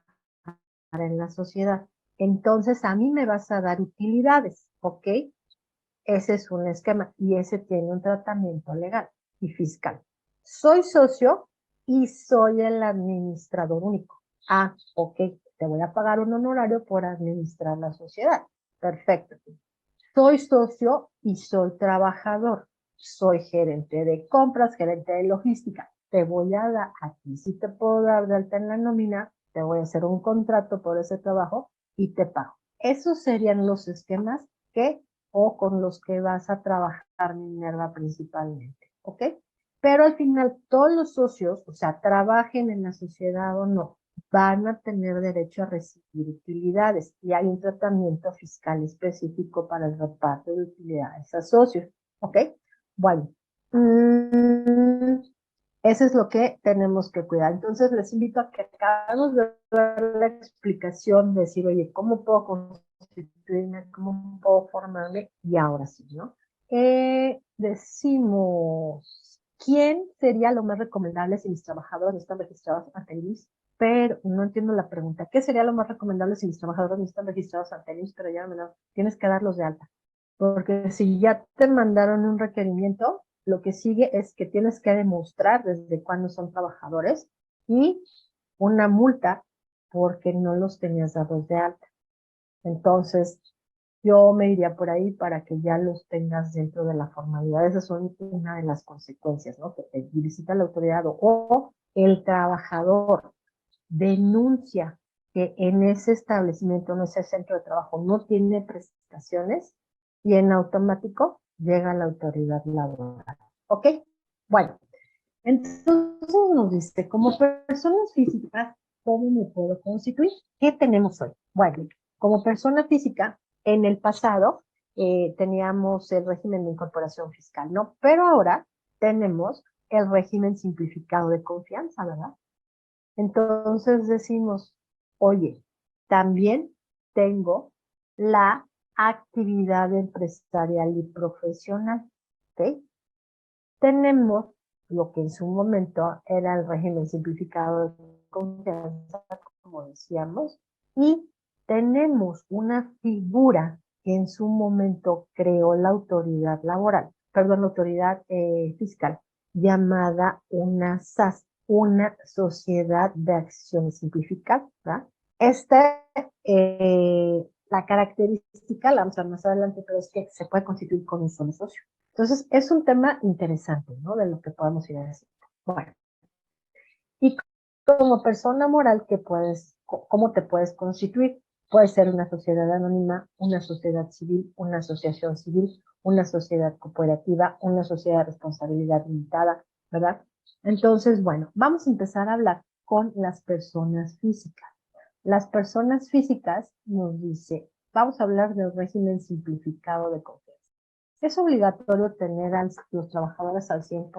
en la sociedad. Entonces a mí me vas a dar utilidades, ¿ok? Ese es un esquema y ese tiene un tratamiento legal y fiscal. Soy socio y soy el administrador único. Ah, ok, te voy a pagar un honorario por administrar la sociedad. Perfecto. Soy socio y soy trabajador. Soy gerente de compras, gerente de logística. Te voy a dar, aquí sí te puedo dar de alta en la nómina, te voy a hacer un contrato por ese trabajo y te pago. Esos serían los esquemas que o con los que vas a trabajar, Minerva, principalmente, ¿ok? Pero al final todos los socios, o sea, trabajen en la sociedad o no, van a tener derecho a recibir utilidades y hay un tratamiento fiscal específico para el reparto de utilidades a socios, ¿ok? Bueno, eso es lo que tenemos que cuidar. Entonces les invito a que acabemos de ver la explicación, de decir, oye, ¿cómo puedo constituirme? ¿Cómo puedo formarme? Y ahora sí, ¿no? Decimos, ¿quién sería lo más recomendable si mis trabajadores están registrados ante el IMSS? Pero no entiendo la pregunta. ¿Qué sería lo más recomendable si mis trabajadores no están registrados ante el IMSS? Pero ya me lo tienes que darlos de alta. Porque si ya te mandaron un requerimiento, lo que sigue es que tienes que demostrar desde cuándo son trabajadores y una multa porque no los tenías dados de alta. Entonces, yo me iría por ahí para que ya los tengas dentro de la formalidad. Esas son una de las consecuencias, ¿no? Que te visita la autoridad o el trabajador denuncia que en ese establecimiento, en ese centro de trabajo, no tiene prestaciones y en automático llega la autoridad laboral. ¿Ok? Bueno, entonces nos dice, como personas físicas, ¿cómo me puedo constituir? ¿Qué tenemos hoy? Bueno, como persona física, en el pasado teníamos el régimen de incorporación fiscal, ¿no? Pero ahora tenemos el régimen simplificado de confianza, ¿verdad? Entonces decimos, oye, también tengo la actividad empresarial y profesional, ¿ok? Tenemos lo que en su momento era el régimen simplificado de confianza, como decíamos, y tenemos una figura que en su momento creó la autoridad laboral, perdón, la autoridad fiscal, llamada una SAS, una sociedad de acciones simplificadas, ¿verdad? Esta, la característica, la vamos a ver más adelante, pero es que se puede constituir con un solo socio. Entonces, es un tema interesante, ¿no? De lo que podemos ir a decir. Bueno, y como persona moral, ¿cómo te puedes constituir? Puede ser una sociedad anónima, una sociedad civil, una asociación civil, una sociedad cooperativa, una sociedad de responsabilidad limitada, ¿verdad? Entonces, bueno, vamos a empezar a hablar con las personas físicas. Las personas físicas nos dice, vamos a hablar del régimen simplificado de confianza. ¿Es obligatorio tener a los trabajadores al 100%?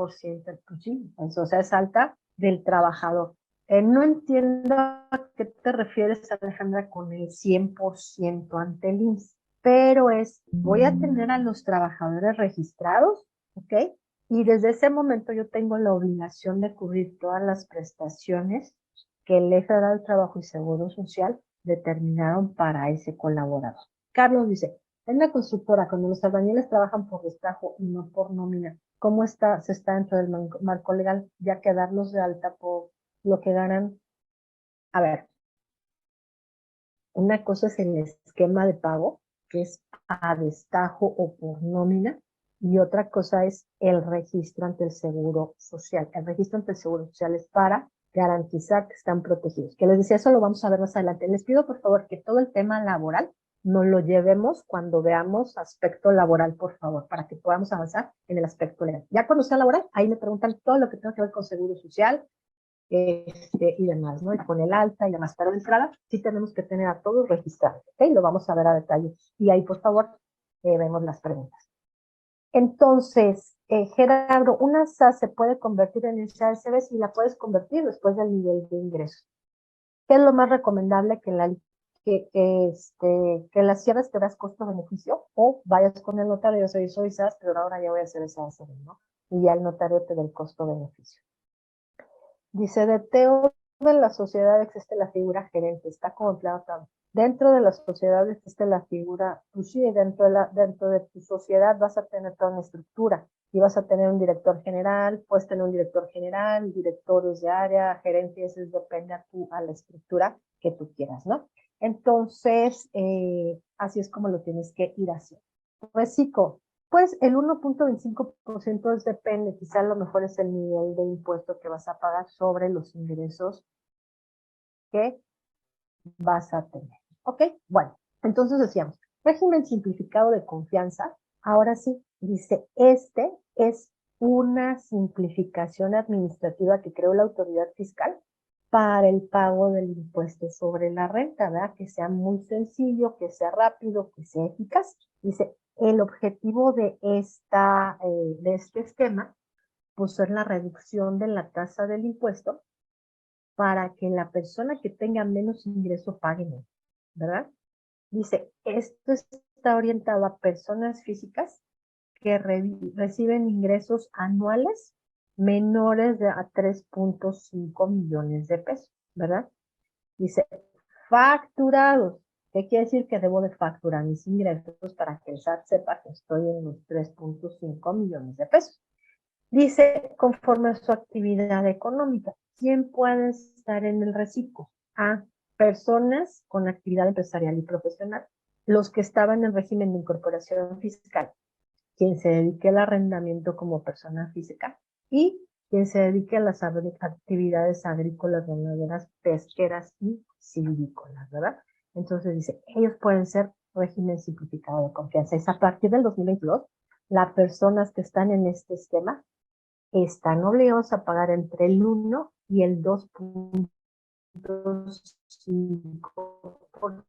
Pues sí, o sea, es alta del trabajador. No entiendo a qué te refieres, Alejandra, con el 100% ante el IMSS, pero voy a tener a los trabajadores registrados, ¿ok? Y desde ese momento yo tengo la obligación de cubrir todas las prestaciones que Ley Federal del Trabajo y Seguro Social determinaron para ese colaborador. Carlos dice, en la constructora, cuando los albañiles trabajan por destajo y no por nómina, ¿cómo está? Se está dentro del marco legal, ya que darlos de alta por lo que ganan. A ver, una cosa es el esquema de pago, que es a destajo o por nómina, y otra cosa es el registro ante el Seguro Social. El registro ante el Seguro Social es para garantizar que están protegidos. Que les decía, eso lo vamos a ver más adelante. Les pido, por favor, que todo el tema laboral nos lo llevemos cuando veamos aspecto laboral, por favor, para que podamos avanzar en el aspecto legal. Ya cuando sea laboral, ahí me preguntan todo lo que tenga que ver con Seguro Social, y demás, ¿no? Y con el alta y demás. Pero de entrada, sí tenemos que tener a todos registrados, ¿ok? Lo vamos a ver a detalle. Y ahí, por favor, vemos las preguntas. Entonces, Gerardo, una SAS se puede convertir en SASB si la puedes convertir después del nivel de ingreso. ¿Qué es lo más recomendable que las cierres te das costo-beneficio o vayas con el notario? Soy SAS, pero ahora ya voy a hacer SASB, ¿no? Y ya el notario te da el costo-beneficio. Dice, de Teo de la sociedad existe la figura gerente, está contemplado todo. Dentro de la sociedad existe la figura, pues sí, dentro de tu sociedad vas a tener toda una estructura y vas a tener un director general, puedes tener un director general, directores de área, gerentes, depende a la estructura que tú quieras, ¿no? Entonces, así es como lo tienes que ir haciendo. Reciclo. Pues el 1.25% depende, quizá a lo mejor es el nivel de impuesto que vas a pagar sobre los ingresos que vas a tener. ¿Ok? Bueno, entonces decíamos, régimen simplificado de confianza. Ahora sí, dice, este es una simplificación administrativa que creó la autoridad fiscal para el pago del impuesto sobre la renta, ¿verdad? Que sea muy sencillo, que sea rápido, que sea eficaz. Dice, el objetivo de este esquema, pues es la reducción de la tasa del impuesto para que la persona que tenga menos ingreso pague menos, ¿verdad? Dice, esto está orientado a personas físicas que reciben ingresos anuales menores a 3.5 millones de pesos, ¿verdad? Dice, facturados. ¿Qué quiere decir? Que debo de facturar mis ingresos para que el SAT sepa que estoy en los 3.5 millones de pesos. Dice, conforme a su actividad económica, ¿quién puede estar en el reciclo? A, personas con actividad empresarial y profesional, los que estaban en régimen de incorporación fiscal, quien se dedique al arrendamiento como persona física y quien se dedique a las actividades agrícolas, ganaderas, pesqueras y silvícolas, ¿verdad? Entonces dice, ellos pueden ser régimen simplificado de confianza. Es a partir del 2022, las personas que están en este esquema están obligados a pagar entre el 1 y el 2.5%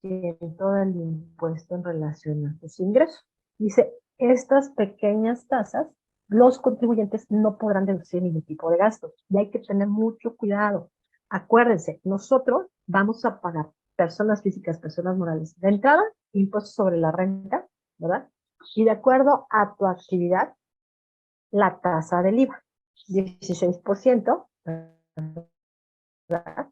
del impuesto en relación a sus ingresos. Dice, estas pequeñas tasas, los contribuyentes no podrán deducir ningún tipo de gastos. Y hay que tener mucho cuidado. Acuérdense, nosotros vamos a pagar, personas físicas, personas morales, de entrada, impuestos sobre la renta, ¿verdad? Y de acuerdo a tu actividad, la tasa del IVA, 16%, ¿verdad?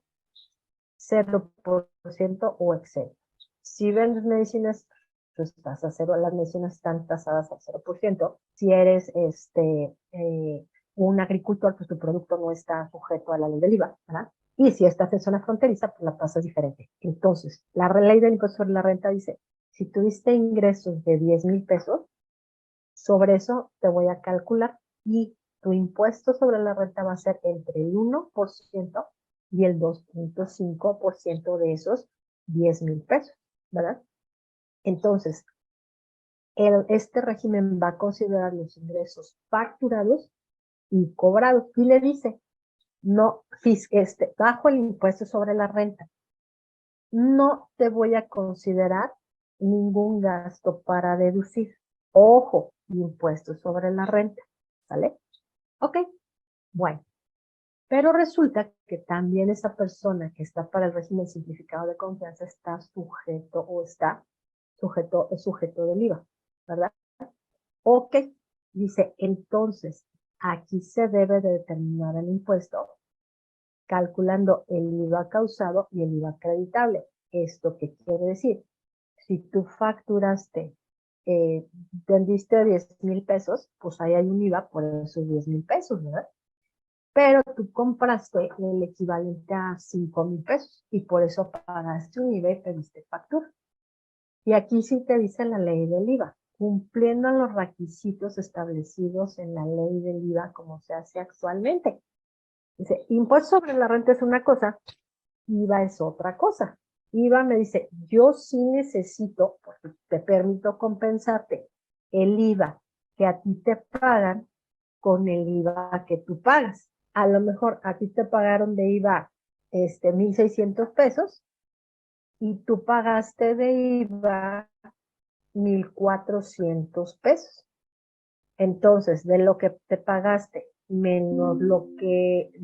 0% o excedente. Si vendes medicinas, pues tasa cero, las medicinas están tasadas al 0%. Si eres un agricultor, pues tu producto no está sujeto a la ley del IVA, ¿verdad? Y si estás en zona fronteriza, pues la tasa es diferente. Entonces, la ley del impuesto sobre la renta dice, si tuviste ingresos de 10,000 pesos, sobre eso te voy a calcular y tu impuesto sobre la renta va a ser entre el 1% y el 2.5% de esos 10,000 pesos, ¿verdad? Entonces, este régimen va a considerar los ingresos facturados y cobrados. Y le dice, no, bajo el impuesto sobre la renta, no te voy a considerar ningún gasto para deducir. Ojo, impuesto sobre la renta, ¿vale? Ok, bueno. Pero resulta que también esa persona que está para el régimen simplificado de confianza está sujeto o es sujeto del IVA, ¿verdad? Ok, dice, entonces, aquí se debe de determinar el impuesto calculando el IVA causado y el IVA acreditable. ¿Esto qué quiere decir? Si tú facturaste, vendiste 10,000 pesos, pues ahí hay un IVA por esos 10,000 pesos, ¿verdad? Pero tú compraste el equivalente a 5,000 pesos y por eso pagaste un IVA y pediste factura. Y aquí sí te dice la ley del IVA, cumpliendo los requisitos establecidos en la ley del IVA como se hace actualmente. Dice, impuesto sobre la renta es una cosa, IVA es otra cosa. IVA me dice, yo sí necesito, porque te permito compensarte el IVA que a ti te pagan con el IVA que tú pagas. A lo mejor a ti te pagaron de IVA 1,600 pesos y tú pagaste de IVA 1,400 pesos. Entonces, de lo que te pagaste menos de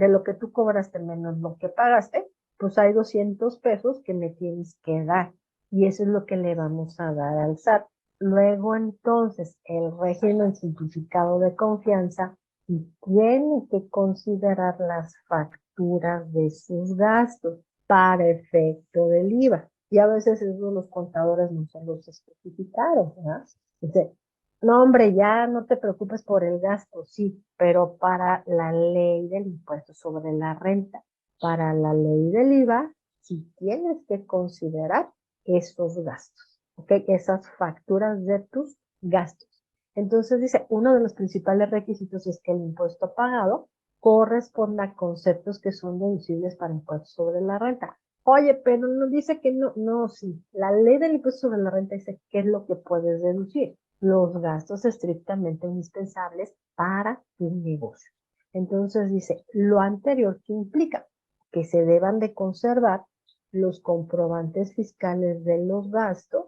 lo que tú cobraste menos lo que pagaste, pues hay 200 pesos que me tienes que dar. Y eso es lo que le vamos a dar al SAT. Luego, entonces, el régimen simplificado de confianza tiene que considerar las facturas de sus gastos para efecto del IVA. Y a veces eso los contadores no se los especificaron, ¿verdad? Entonces, no, hombre, ya no te preocupes por el gasto, sí, pero para la ley del impuesto sobre la renta, para la ley del IVA, sí tienes que considerar esos gastos, ¿ok? Esas facturas de tus gastos. Entonces dice, uno de los principales requisitos es que el impuesto pagado corresponda a conceptos que son deducibles para impuestos sobre la renta. Oye, pero no dice que no, no, sí. La ley del impuesto sobre la renta dice qué es lo que puedes deducir. Los gastos estrictamente indispensables para tu negocio. Entonces dice, lo anterior que implica que se deban de conservar los comprobantes fiscales de los gastos,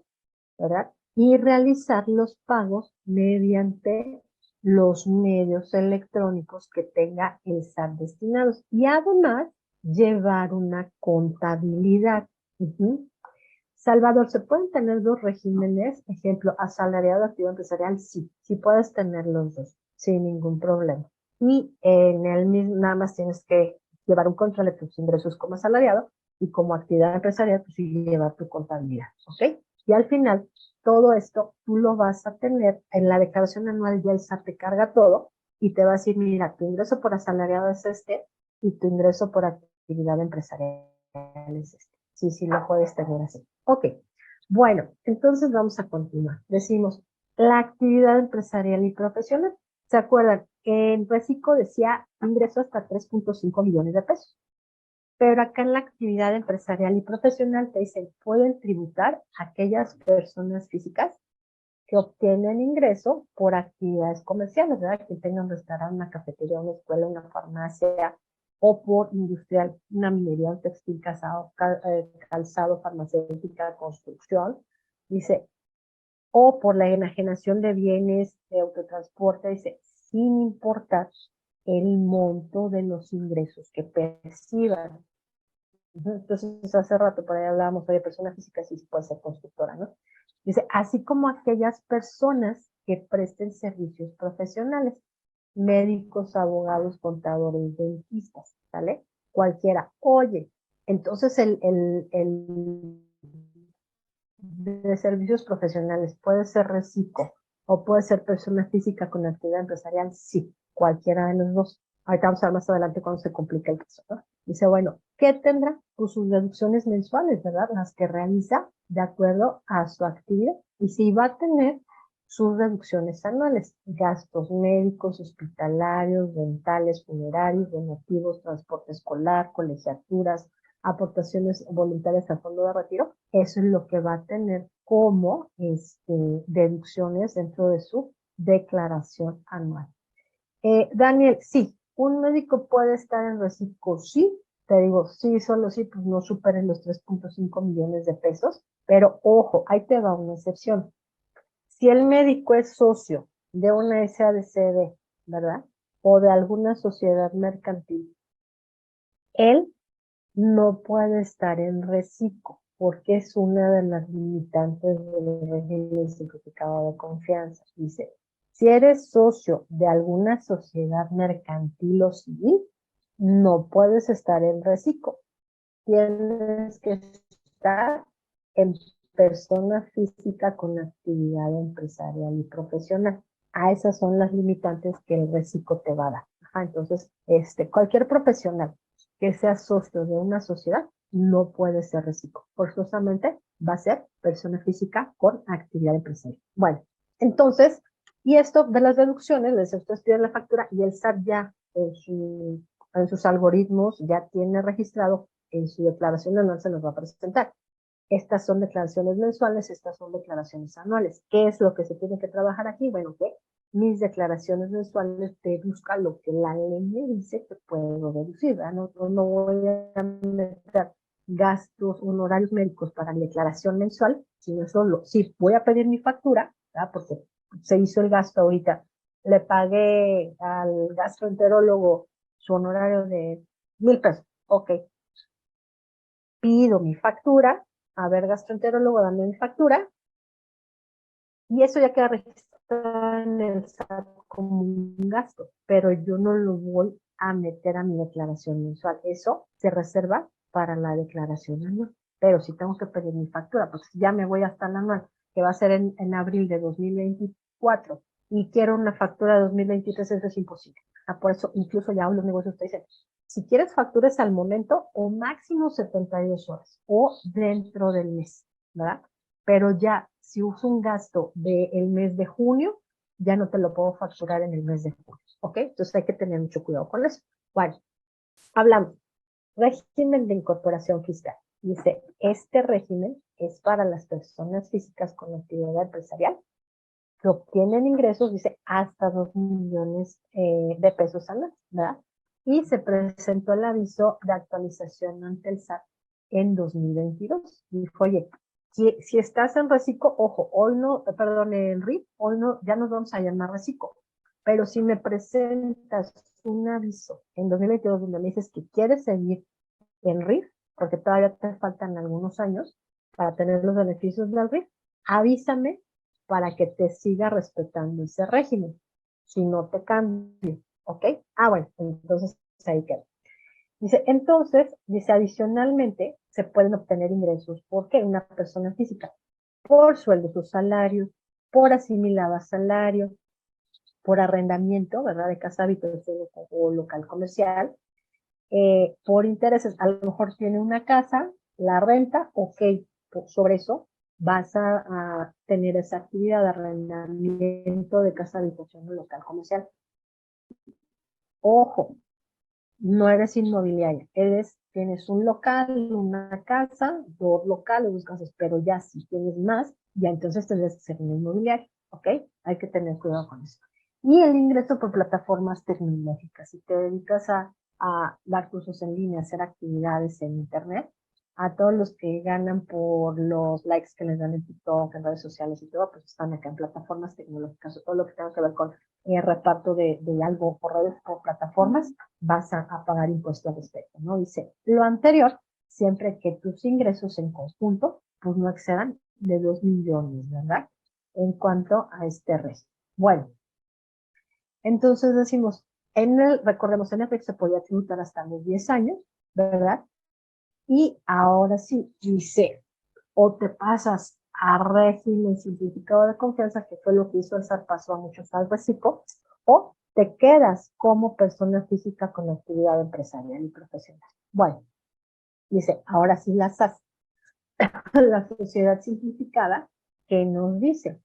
¿verdad? Y realizar los pagos mediante los medios electrónicos que tenga el SAT destinados. Y además, llevar una contabilidad. Salvador, ¿se pueden tener dos regímenes? Ejemplo, asalariado, activo empresarial, sí, sí puedes tener los dos, sin ningún problema. Y en el mismo, nada más tienes que llevar un control de tus ingresos como asalariado y como actividad empresarial, pues sí llevar tu contabilidad, ¿ok? Y al final, todo esto tú lo vas a tener en la declaración anual, ya el SAT te carga todo y te va a decir, mira, tu ingreso por asalariado es este y tu ingreso por actividad empresarial es este. Sí, sí, lo puedes tener así. Ok, bueno, entonces vamos a continuar. Decimos, la actividad empresarial y profesional. ¿Se acuerdan? En Recico decía ingreso hasta 3,5 millones de pesos. Pero acá en la actividad empresarial y profesional te dicen, pueden tributar aquellas personas físicas que obtienen ingreso por actividades comerciales, ¿verdad? Que tengan un restaurante, una cafetería, una escuela, una farmacia, o por industrial, una minería, un textil, calzado, farmacéutica, construcción, dice, o por la enajenación de bienes de autotransporte, dice, sin importar el monto de los ingresos que perciban. Entonces, hace rato por ahí hablábamos de personas físicas y puede ser constructora, ¿no? Dice, así como aquellas personas que presten servicios profesionales, médicos, abogados, contadores, dentistas, ¿sale? Cualquiera. Oye, entonces de servicios profesionales puede ser reciclo o puede ser persona física con actividad empresarial, sí, cualquiera de los dos. Ahorita vamos a ver más adelante cuando se complica el caso, ¿no? Dice, bueno, ¿qué tendrá? Pues sus deducciones mensuales, ¿verdad? Las que realiza de acuerdo a su actividad. Y si va a tener sus deducciones anuales, gastos médicos, hospitalarios, dentales, funerarios, donativos, transporte escolar, colegiaturas, aportaciones voluntarias al fondo de retiro, eso es lo que va a tener como deducciones dentro de su declaración anual. Daniel, sí, un médico puede estar en reciclo, sí, te digo, sí, solo sí, pues no superen los 3,5 millones de pesos, pero ojo, ahí te va una excepción. Si el médico es socio de una SADCB, ¿verdad? O de alguna sociedad mercantil, él no puede estar en reciclo porque es una de las limitantes del régimen simplificado de confianza. Dice, si eres socio de alguna sociedad mercantil o civil, no puedes estar en reciclo. Tienes que estar en persona física con actividad empresarial y profesional. A esas son las limitantes que el reciclo te va a dar. Ajá, entonces, cualquier profesional que sea socio de una sociedad no puede ser reciclo. Forzosamente va a ser persona física con actividad empresarial. Bueno, entonces, y esto de las deducciones, les ustedes piden la factura y el SAT ya en sus algoritmos ya tiene registrado en su declaración anual se nos va a presentar. Estas son declaraciones mensuales, estas son declaraciones anuales. ¿Qué es lo que se tiene que trabajar aquí? Bueno, que mis declaraciones mensuales deduzcan lo que la ley me dice que puedo deducir. No voy a meter gastos, honorarios médicos para mi declaración mensual, sino solo, sí, voy a pedir mi factura, ¿verdad? Porque se hizo el gasto ahorita. Le pagué al gastroenterólogo su honorario de 1,000 pesos. Ok, pido mi factura, a ver, gastroenterólogo, dame mi factura, y eso ya queda registrado en el SAT como un gasto, pero yo no lo voy a meter a mi declaración mensual. Eso se reserva para la declaración anual, pero si tengo que pedir mi factura, pues ya me voy hasta la anual, que va a ser en abril de 2024, y quiero una factura de 2023, eso es imposible. Por eso incluso ya los negocios te dicen, si quieres facturas al momento o máximo 72 horas o dentro del mes, ¿verdad? Pero ya, si uso un gasto del mes de junio, ya no te lo puedo facturar en el mes de junio, ¿ok? Entonces hay que tener mucho cuidado con eso. Bueno, hablamos. Régimen de incorporación fiscal. Dice, este régimen es para las personas físicas con actividad empresarial que obtienen ingresos, dice, hasta 2 millones de pesos al mes, ¿verdad? Y se presentó el aviso de actualización ante el SAT en 2022. Dijo, oye, si estás en reciclo, ojo, hoy no, perdón, en RIF, hoy no, ya nos vamos a llamar reciclo. Pero si me presentas un aviso en 2022 donde me dices que quieres seguir en RIF, porque todavía te faltan algunos años para tener los beneficios del RIF, avísame para que te siga respetando ese régimen. Si no te cambio, ¿ok? Bueno, entonces ahí queda. Dice, adicionalmente, se pueden obtener ingresos porque una persona física, por sueldos o salarios, por asimilado a salario, por arrendamiento, ¿verdad? De casa, habitación o local comercial, por intereses. A lo mejor tiene una casa, la renta, ok, sobre eso vas a tener esa actividad de arrendamiento de casa, habitación o local comercial. Ojo, no eres inmobiliaria, tienes un local, una casa, 2 locales, 2 casas, pero ya si tienes más, ya entonces tendrías que ser un inmobiliario, ¿ok? Hay que tener cuidado con eso. Y el ingreso por plataformas tecnológicas. Si te dedicas a dar cursos en línea, hacer actividades en internet, a todos los que ganan por los likes que les dan en TikTok, en redes sociales y todo, pues están acá en plataformas tecnológicas, o todo lo que tenga que ver con reparto de algo por redes o plataformas, vas a pagar impuestos al respecto, ¿no? Dice, lo anterior, siempre que tus ingresos en conjunto, pues no excedan de 2 millones, ¿verdad? En cuanto a este resto. Bueno, entonces decimos, recordemos, en efecto se podía tributar hasta los 10 años, ¿verdad? Y ahora sí, dice, o te pasas a régimen simplificado de confianza, que fue lo que hizo el SAT, pasó a muchos al reciclo, o te quedas como persona física con actividad empresarial y profesional. Bueno, dice, ahora sí la SAS, la sociedad simplificada, que nos dice,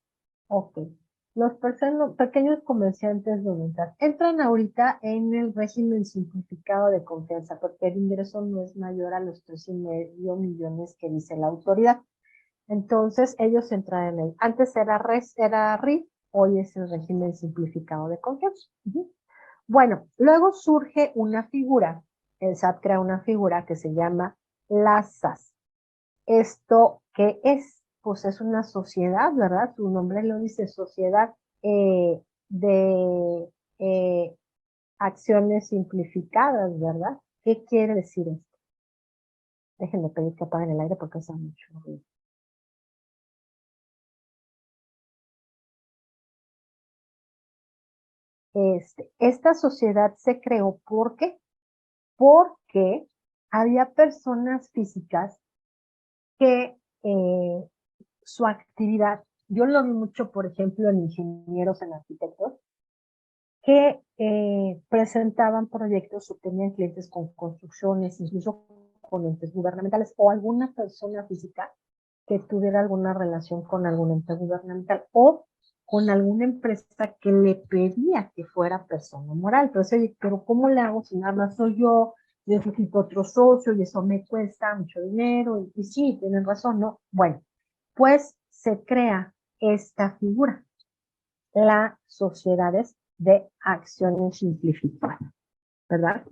ok, los pequeños comerciantes de unidad entran ahorita en el régimen simplificado de confianza porque el ingreso no es mayor a los 3,5 millones que dice la autoridad. Entonces ellos entran en él. Antes era RIF, hoy es el régimen simplificado de confianza. Bueno, luego surge una figura, el SAT crea una figura que se llama la SAS. ¿Esto qué es? Pues es una sociedad, ¿verdad? Su nombre lo dice, sociedad de acciones simplificadas, ¿verdad? ¿Qué quiere decir esto? Déjenme pedir que apaguen el aire porque hace mucho ruido. Esta sociedad se creó porque porque había personas físicas que su actividad, yo lo vi mucho, por ejemplo, en ingenieros, en arquitectos, que presentaban proyectos o tenían clientes con construcciones, incluso con entes gubernamentales, o alguna persona física que tuviera alguna relación con algún ente gubernamental o con alguna empresa que le pedía que fuera persona moral. Entonces, oye, pero ¿cómo le hago si nada más soy yo? Necesito otro socio y eso me cuesta mucho dinero. Y sí, tienen razón, ¿no? Bueno, pues se crea esta figura, las sociedades de acciones simplificadas, ¿verdad?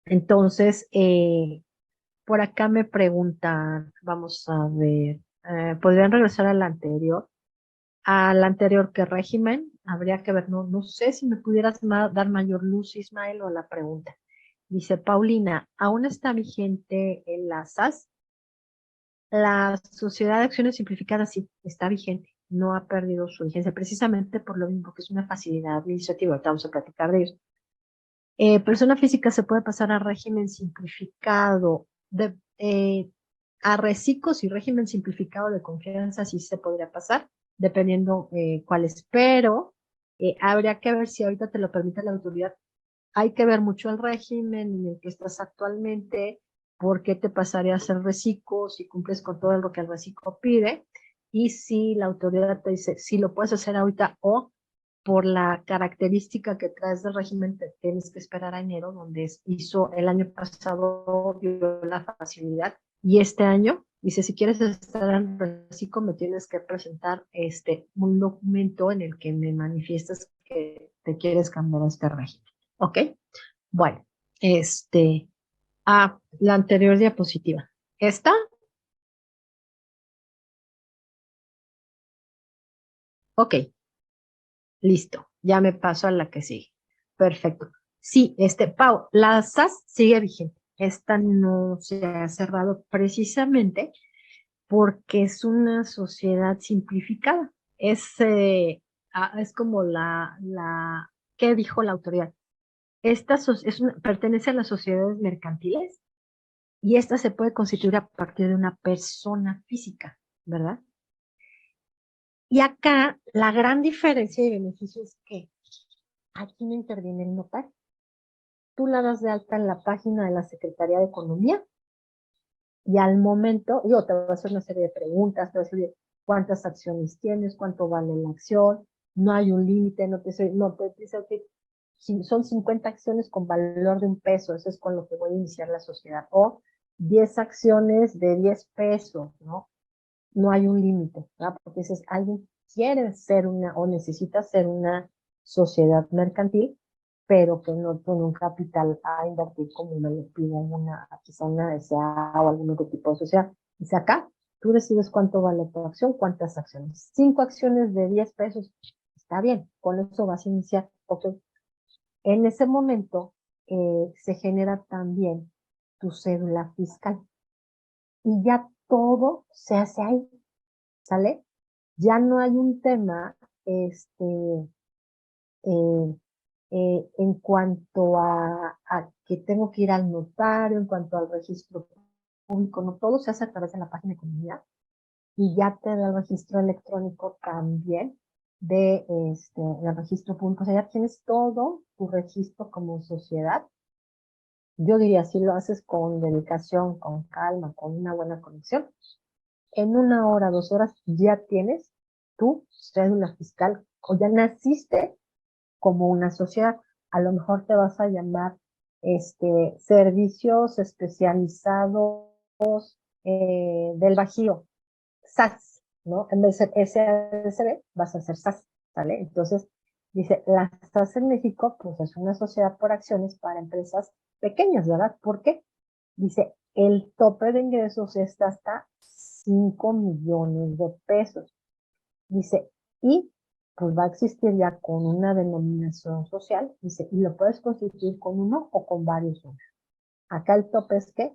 Entonces, por acá me preguntan, vamos a ver, ¿podrían regresar a la anterior? Al anterior, ¿qué régimen? Habría que ver, no sé si me pudieras dar mayor luz, Ismael, o a la pregunta. Dice Paulina, ¿aún está vigente en la SAS? La Sociedad de Acciones Simplificadas sí, está vigente, no ha perdido su vigencia, precisamente por lo mismo que es una facilidad administrativa, ahorita vamos a platicar de ello. Persona física se puede pasar a régimen simplificado, a reciclos y régimen simplificado de confianza sí se podría pasar, dependiendo cuál es, pero habría que ver si ahorita te lo permite la autoridad. Hay que ver mucho el régimen en el que estás actualmente, por qué te pasaría a hacer reciclo, si cumples con todo lo que el reciclo pide, y si la autoridad te dice si lo puedes hacer ahorita o por la característica que traes del régimen, te tienes que esperar a enero, donde hizo el año pasado, dio la facilidad, y este año, dice, si quieres estar en reciclo, me tienes que presentar un documento en el que me manifiestas que te quieres cambiar a este régimen. ¿Ok? Bueno, la anterior diapositiva. ¿Esta? Ok, listo. Ya me paso a la que sigue. Perfecto. Sí, Pau, la SAS sigue vigente. Esta no se ha cerrado precisamente porque es una sociedad simplificada. Es como ¿qué dijo la autoridad? Pertenece a las sociedades mercantiles y esta se puede constituir a partir de una persona física, ¿verdad? Y acá la gran diferencia y beneficio es que aquí no interviene el notario. Tú la das de alta en la página de la Secretaría de Economía y al momento, yo te voy a hacer una serie de preguntas, te voy a decir cuántas acciones tienes, cuánto vale la acción, no hay un límite, no te dice que si son 50 acciones con valor de $1, eso es con lo que voy a iniciar la sociedad, o 10 acciones de $10, ¿no? No hay un límite, ¿verdad? Porque si alguien quiere ser o necesita ser una sociedad mercantil, pero que no tiene un capital a invertir como me lo piden quizá una SA o algún otro tipo de sociedad. Dice acá, tú decides cuánto vale tu acción, cuántas acciones. 5 acciones de $10, está bien, con eso vas a iniciar. Okay. En ese momento se genera también tu cédula fiscal y ya todo se hace ahí, ¿sale? Ya no hay un tema, eh, en cuanto a que tengo que ir al notario, en cuanto al registro público, no todo se hace a través de la página de comunidad y ya te da el registro electrónico también del registro público. O sea, ya tienes todo tu registro como sociedad. Yo diría, si lo haces con dedicación, con calma, con una buena conexión, en 1 hora, 2 horas ya tienes tu cédula fiscal o ya naciste como una sociedad. A lo mejor te vas a llamar servicios especializados del Bajío, SAS, ¿no? En vez de ser SADCB, vas a ser SAS, ¿vale? Entonces, dice, la SAS en México, pues es una sociedad por acciones para empresas pequeñas, ¿verdad? ¿Por qué? Dice, el tope de ingresos está hasta 5 millones de pesos. Dice, y pues va a existir ya con una denominación social, dice, y lo puedes constituir con uno o con varios socios. Acá el tope es que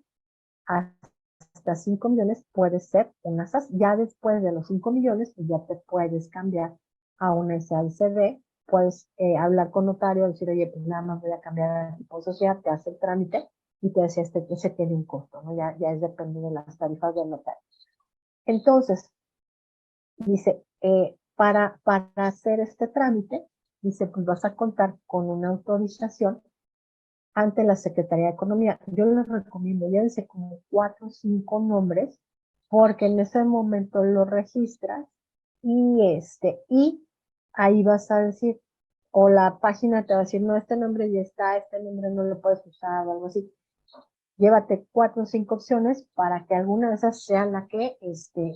hasta 5 millones puede ser una SAS. Ya después de los 5 millones, pues ya te puedes cambiar a una SADCB, puedes hablar con notario, decir, oye, pues nada más voy a cambiar de tipo de sociedad, te hace el trámite y te decía, ese tiene un costo, ¿no? Ya es depende de las tarifas del notario. Entonces, dice, para hacer este trámite, dice, pues vas a contar con una autorización ante la Secretaría de Economía. Yo les recomiendo, llévense como 4 o 5 nombres, porque en ese momento lo registras y ahí vas a decir, o la página te va a decir, no, este nombre ya está, este nombre no lo puedes usar, o algo así. Llévate 4 o 5 opciones para que alguna de esas sea la que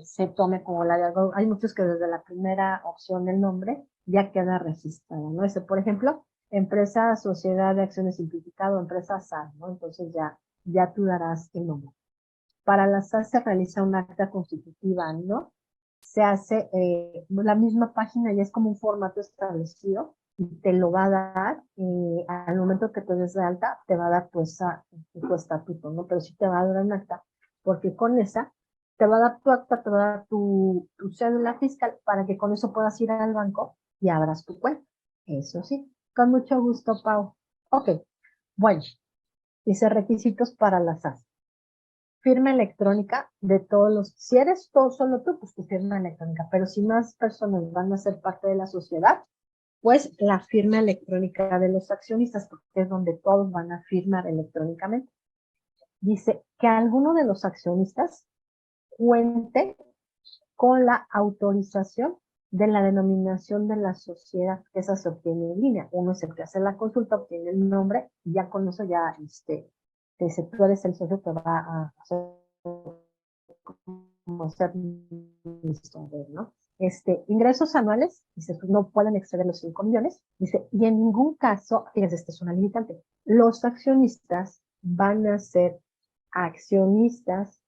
se tome como la de algo. Hay muchos que desde la primera opción del nombre ya queda registrado, ¿no? Ese, por ejemplo, empresa, sociedad de acciones simplificado, empresa SAS, ¿no? Entonces ya tú darás el nombre. Para la SAS se realiza un acta constitutiva, ¿no? Se hace, la misma página ya es como un formato establecido y te lo va a dar, al momento que te des de alta, te va a dar tu estatuto, ¿no? Pero sí te va a dar un acta, porque con esa te va a dar tu acta, te va a dar tu cédula fiscal para que con eso puedas ir al banco y abras tu cuenta. Eso sí, con mucho gusto, Pau. Ok, bueno, dice requisitos para la SAS. Firma electrónica de todos los, si eres todo solo tú, pues tu firma electrónica, pero si más personas van a ser parte de la sociedad, pues la firma electrónica de los accionistas, porque es donde todos van a firmar electrónicamente. Dice que alguno de los accionistas cuente con la autorización de la denominación de la sociedad, que esa se obtiene en línea. Uno es el que hace la consulta, obtiene el nombre, y ya con eso ya, si tú eres el socio, te va a hacer como ser listo, ¿no? Ingresos anuales, dice, pues no pueden exceder los 5 millones, dice, y en ningún caso, fíjense, esta es una limitante, los accionistas van a ser accionistas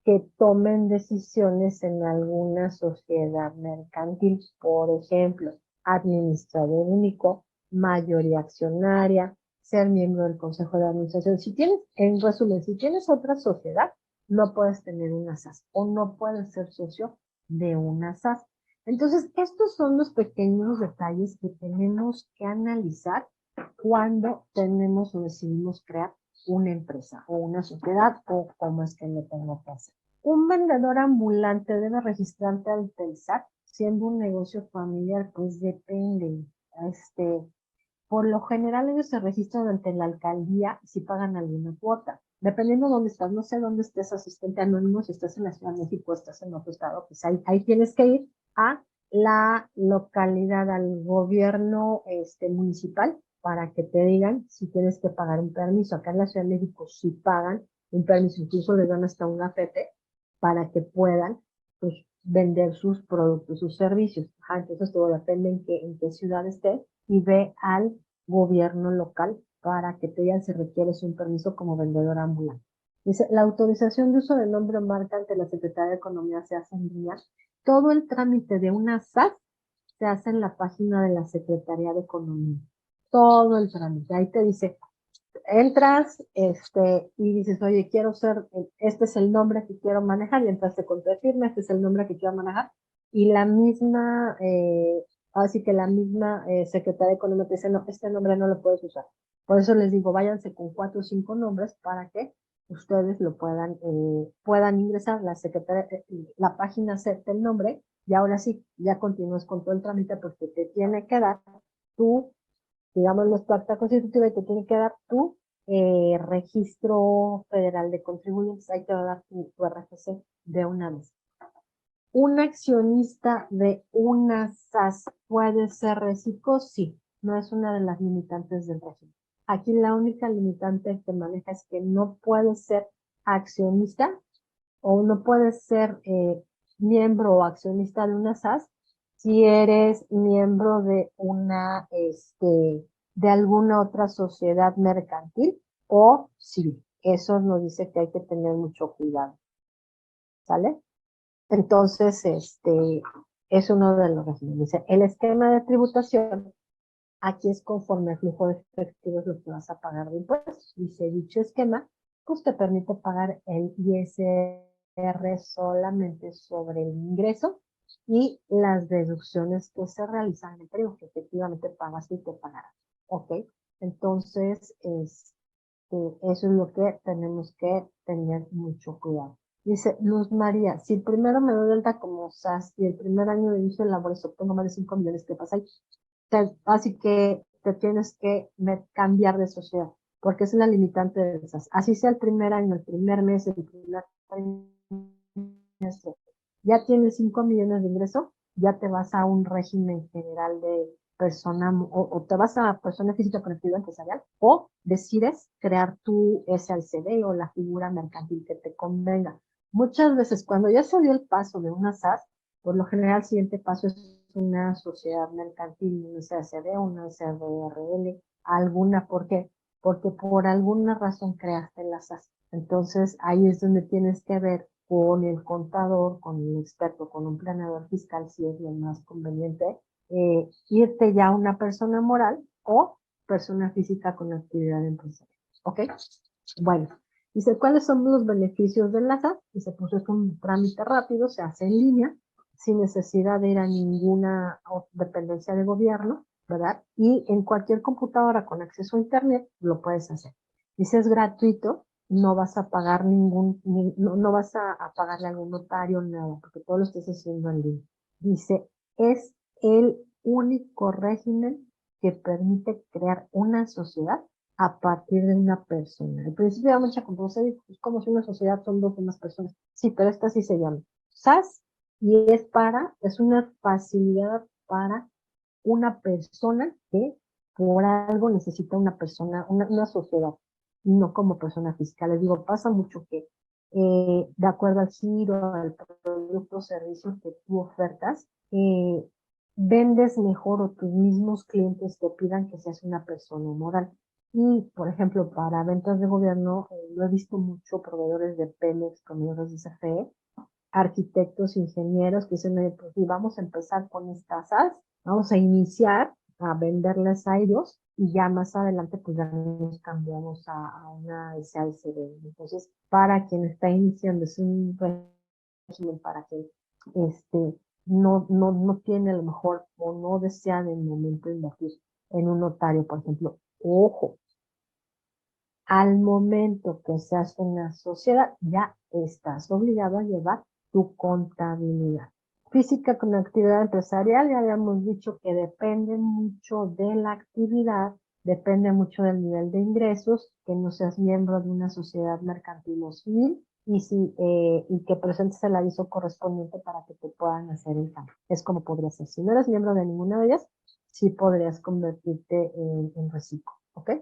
que tomen decisiones en alguna sociedad mercantil, por ejemplo, administrador único, mayoría accionaria, ser miembro del consejo de administración. Si tienes, en resumen, si tienes otra sociedad, no puedes tener una SAS o no puedes ser socio de una SAS. Entonces, estos son los pequeños detalles que tenemos que analizar cuando tenemos o decidimos crear una empresa o una sociedad o cómo es que lo tengo que hacer. Un vendedor ambulante debe registrarte ante el SAT siendo un negocio familiar, pues depende. Por lo general ellos se registran ante la alcaldía si pagan alguna cuota. Dependiendo de dónde estás, no sé dónde estés asistente anónimo, si estás en la Ciudad de México, estás en otro estado, pues ahí tienes que ir a la localidad, al gobierno municipal, para que te digan si tienes que pagar un permiso. Acá en la Ciudad de México sí pagan un permiso, incluso les dan hasta un gafete para que puedan pues, vender sus productos, sus servicios. Entonces todo depende en qué ciudad esté y ve al gobierno local para que te digan si requieres un permiso como vendedor ambulante. Dice, la autorización de uso de nombre o marca ante la Secretaría de Economía se hace en línea. Todo el trámite de una SAS se hace en la página de la Secretaría de Economía. Todo el trámite. Ahí te dice, entras y dices, oye, quiero ser, este es el nombre que quiero manejar, y entraste con tu firma, este es el nombre que quiero manejar, y la misma, así que la misma Secretaría de Economía te dice, no, este nombre no lo puedes usar. Por eso les digo, váyanse con 4 o 5 nombres para que ustedes lo puedan ingresar, la secretaria, la página acepta el nombre, y ahora sí, ya continúas con todo el trámite porque te tiene que dar tu digamos, nuestra acta constitutiva y te tiene que dar tu registro federal de contribuyentes, ahí te va a dar tu RFC de una vez. ¿Un accionista de una SAS puede ser recíproco? Sí, no es una de las limitantes del régimen. Aquí la única limitante que maneja es que no puede ser accionista o no puedes ser miembro o accionista de una SAS si eres miembro de de alguna otra sociedad mercantil o civil. Eso nos dice que hay que tener mucho cuidado. ¿Sale? Entonces, es uno de los regímenes. Dice, el esquema de tributación, aquí es conforme al flujo de efectivos lo que vas a pagar de impuestos. Dice, dicho esquema, pues te permite pagar el ISR solamente sobre el ingreso y las deducciones que se realizan en el periodo que efectivamente pagas y te pagarás. ¿Ok? Entonces, Eso es lo que tenemos que tener mucho cuidado. Dice Luz María, si primero me doy de alta como SAS y el primer año de inicio de labores obtengo más de 5 millones, ¿qué pasa ahí? Así que te tienes que cambiar de sociedad, porque es una limitante de esas. Así sea el primer año, el primer mes, el primer trimestre, ya tienes 5 millones de ingreso, ya te vas a un régimen general de persona, o te vas a persona física con actividad empresarial, o decides crear tu SACD o la figura mercantil que te convenga. Muchas veces, cuando ya se dio el paso de una SAS, por lo general, el siguiente paso es una sociedad mercantil, una SACD, una SADRL, alguna. ¿Por qué? Porque por alguna razón creaste la SAS. Entonces, ahí es donde tienes que ver con el contador, con el experto, con un planeador fiscal, si es lo más conveniente, irte ya a una persona moral o persona física con actividad empresarial. ¿Ok? Bueno, dice, ¿cuáles son los beneficios de la SAS? Dice, pues es un trámite rápido, se hace en línea, sin necesidad de ir a ninguna dependencia de gobierno, ¿verdad? Y en cualquier computadora con acceso a Internet lo puedes hacer. Dice, es gratuito, no vas a pagar no vas a pagarle a algún notario, nada, porque todo lo estás haciendo en línea. Dice, es el único régimen que permite crear una sociedad a partir de una persona. Al principio da mucha confusión, es como si una sociedad son dos o más personas. Sí, pero esta sí se llama SAS y es una facilidad para una persona que por algo necesita una persona, una sociedad, no como persona fiscal. Les digo, pasa mucho que de acuerdo al giro, al producto o servicio que tú ofertas, vendes mejor o tus mismos clientes te pidan que seas una persona moral. Y, por ejemplo, para ventas de gobierno, lo he visto mucho, proveedores de Pemex, proveedores de CFE, arquitectos, ingenieros que dicen, pues sí, vamos a empezar con estas SAS, vamos a iniciar a venderles a ellos y ya más adelante pues ya nos cambiamos a una SASD. Entonces, para quien está iniciando, es un régimen para que no tiene a lo mejor o no desea en el momento invertir en un notario, por ejemplo. Ojo, al momento que seas una sociedad, ya estás obligado a llevar tu contabilidad. Física con actividad empresarial, ya habíamos dicho que depende mucho de la actividad, depende mucho del nivel de ingresos, que no seas miembro de una sociedad mercantil o civil y que presentes el aviso correspondiente para que te puedan hacer el cambio. Es como podría ser. Si no eres miembro de ninguna de ellas, sí podrías convertirte en reciclo. ¿Ok?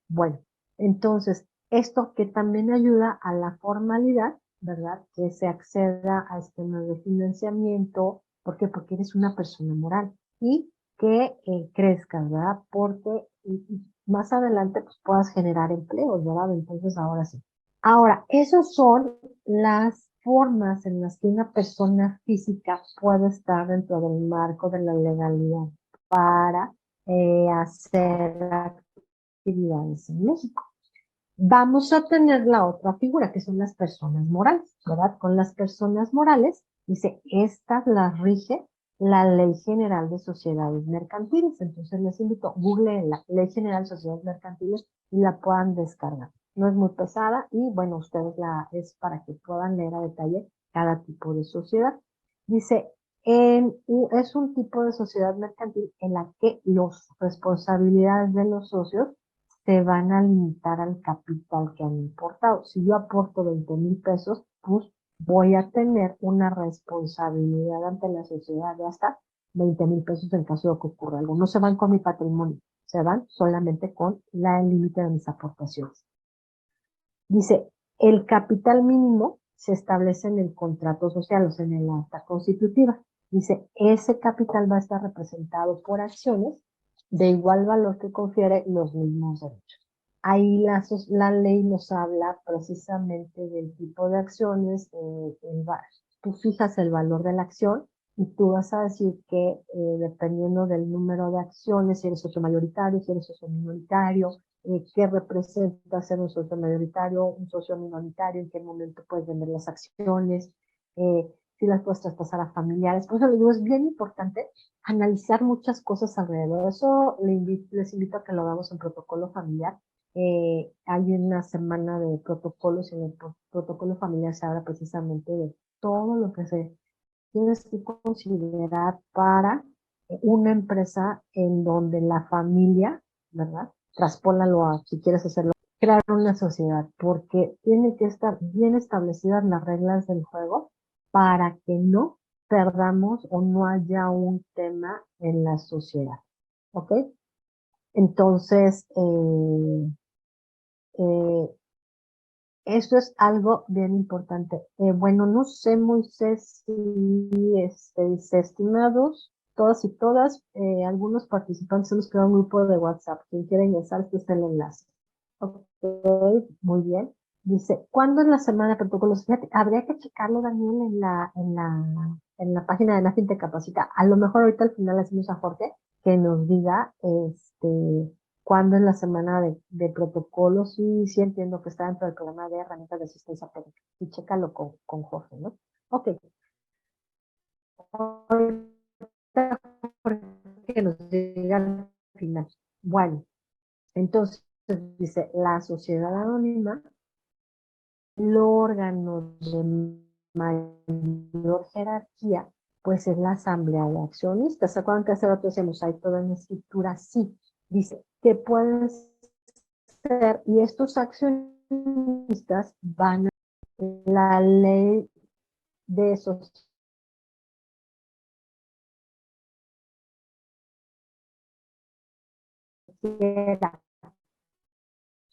Bueno, entonces, esto que también ayuda a la formalidad, ¿verdad? Que se acceda a esquemas de financiamiento. ¿Por qué? Porque eres una persona moral y que crezcas, ¿verdad? Porque más adelante pues, puedas generar empleos, ¿verdad? Entonces, ahora sí. Ahora, esas son las formas en las que una persona física puede estar dentro del marco de la legalidad para hacer actividades en México. Vamos a tener la otra figura, que son las personas morales, ¿verdad? Con las personas morales, dice, estas las rige la Ley General de Sociedades Mercantiles. Entonces les invito, googleen la Ley General de Sociedades Mercantiles y la puedan descargar. No es muy pesada y, bueno, ustedes es para que puedan leer a detalle cada tipo de sociedad. Dice, es un tipo de sociedad mercantil en la que las responsabilidades de los socios se van a limitar al capital que han importado. Si yo aporto 20,000 pesos, pues voy a tener una responsabilidad ante la sociedad de hasta 20,000 pesos en caso de que ocurra algo. No se van con mi patrimonio, se van solamente con el límite de mis aportaciones. Dice, el capital mínimo se establece en el contrato social, o sea, en el acta constitutiva. Dice, ese capital va a estar representado por acciones de igual valor que confiere los mismos derechos. Ahí la ley nos habla precisamente del tipo de acciones, tú fijas el valor de la acción y tú vas a decir que dependiendo del número de acciones, si eres socio mayoritario, si eres socio minoritario, qué representa ser un socio mayoritario, un socio minoritario, en qué momento puedes vender las acciones, si las puedes traspasar a familiares. Por eso les digo, es bien importante analizar muchas cosas alrededor. Eso les invito a que lo hagamos en protocolo familiar hay una semana de protocolos y en el protocolo familiar se habla precisamente de todo lo que se tienes que considerar para una empresa en donde la familia, ¿verdad? Traspólalo a, si quieres hacerlo, crear una sociedad, porque tiene que estar bien establecidas las reglas del juego para que no perdamos o no haya un tema en la sociedad, ¿ok? Entonces, eh, eso es algo bien importante. Bueno, no sé, Moisés, si dice, estimados, todas y todas, algunos participantes hemos creado un grupo de WhatsApp. Quien quiera ingresar, este es el enlace. Ok, muy bien. Dice, ¿cuándo en la semana de protocolos? Fíjate, habría que checarlo, Daniel, en la página de la gente capacita. A lo mejor ahorita al final le hacemos a Jorge que nos diga, cuándo es la semana de protocolos. Sí, sí entiendo que está dentro del programa de herramientas de asistencia técnica. Y chécalo con Jorge, ¿no? Ok. Ahorita Jorge nos diga al final. Bueno, entonces dice, la sociedad anónima, el órgano de mayor jerarquía, pues es la asamblea de accionistas. ¿Se acuerdan que hace rato decíamos, hay toda una escritura? Sí, dice que pueden ser, y estos accionistas van a la ley de sociedad,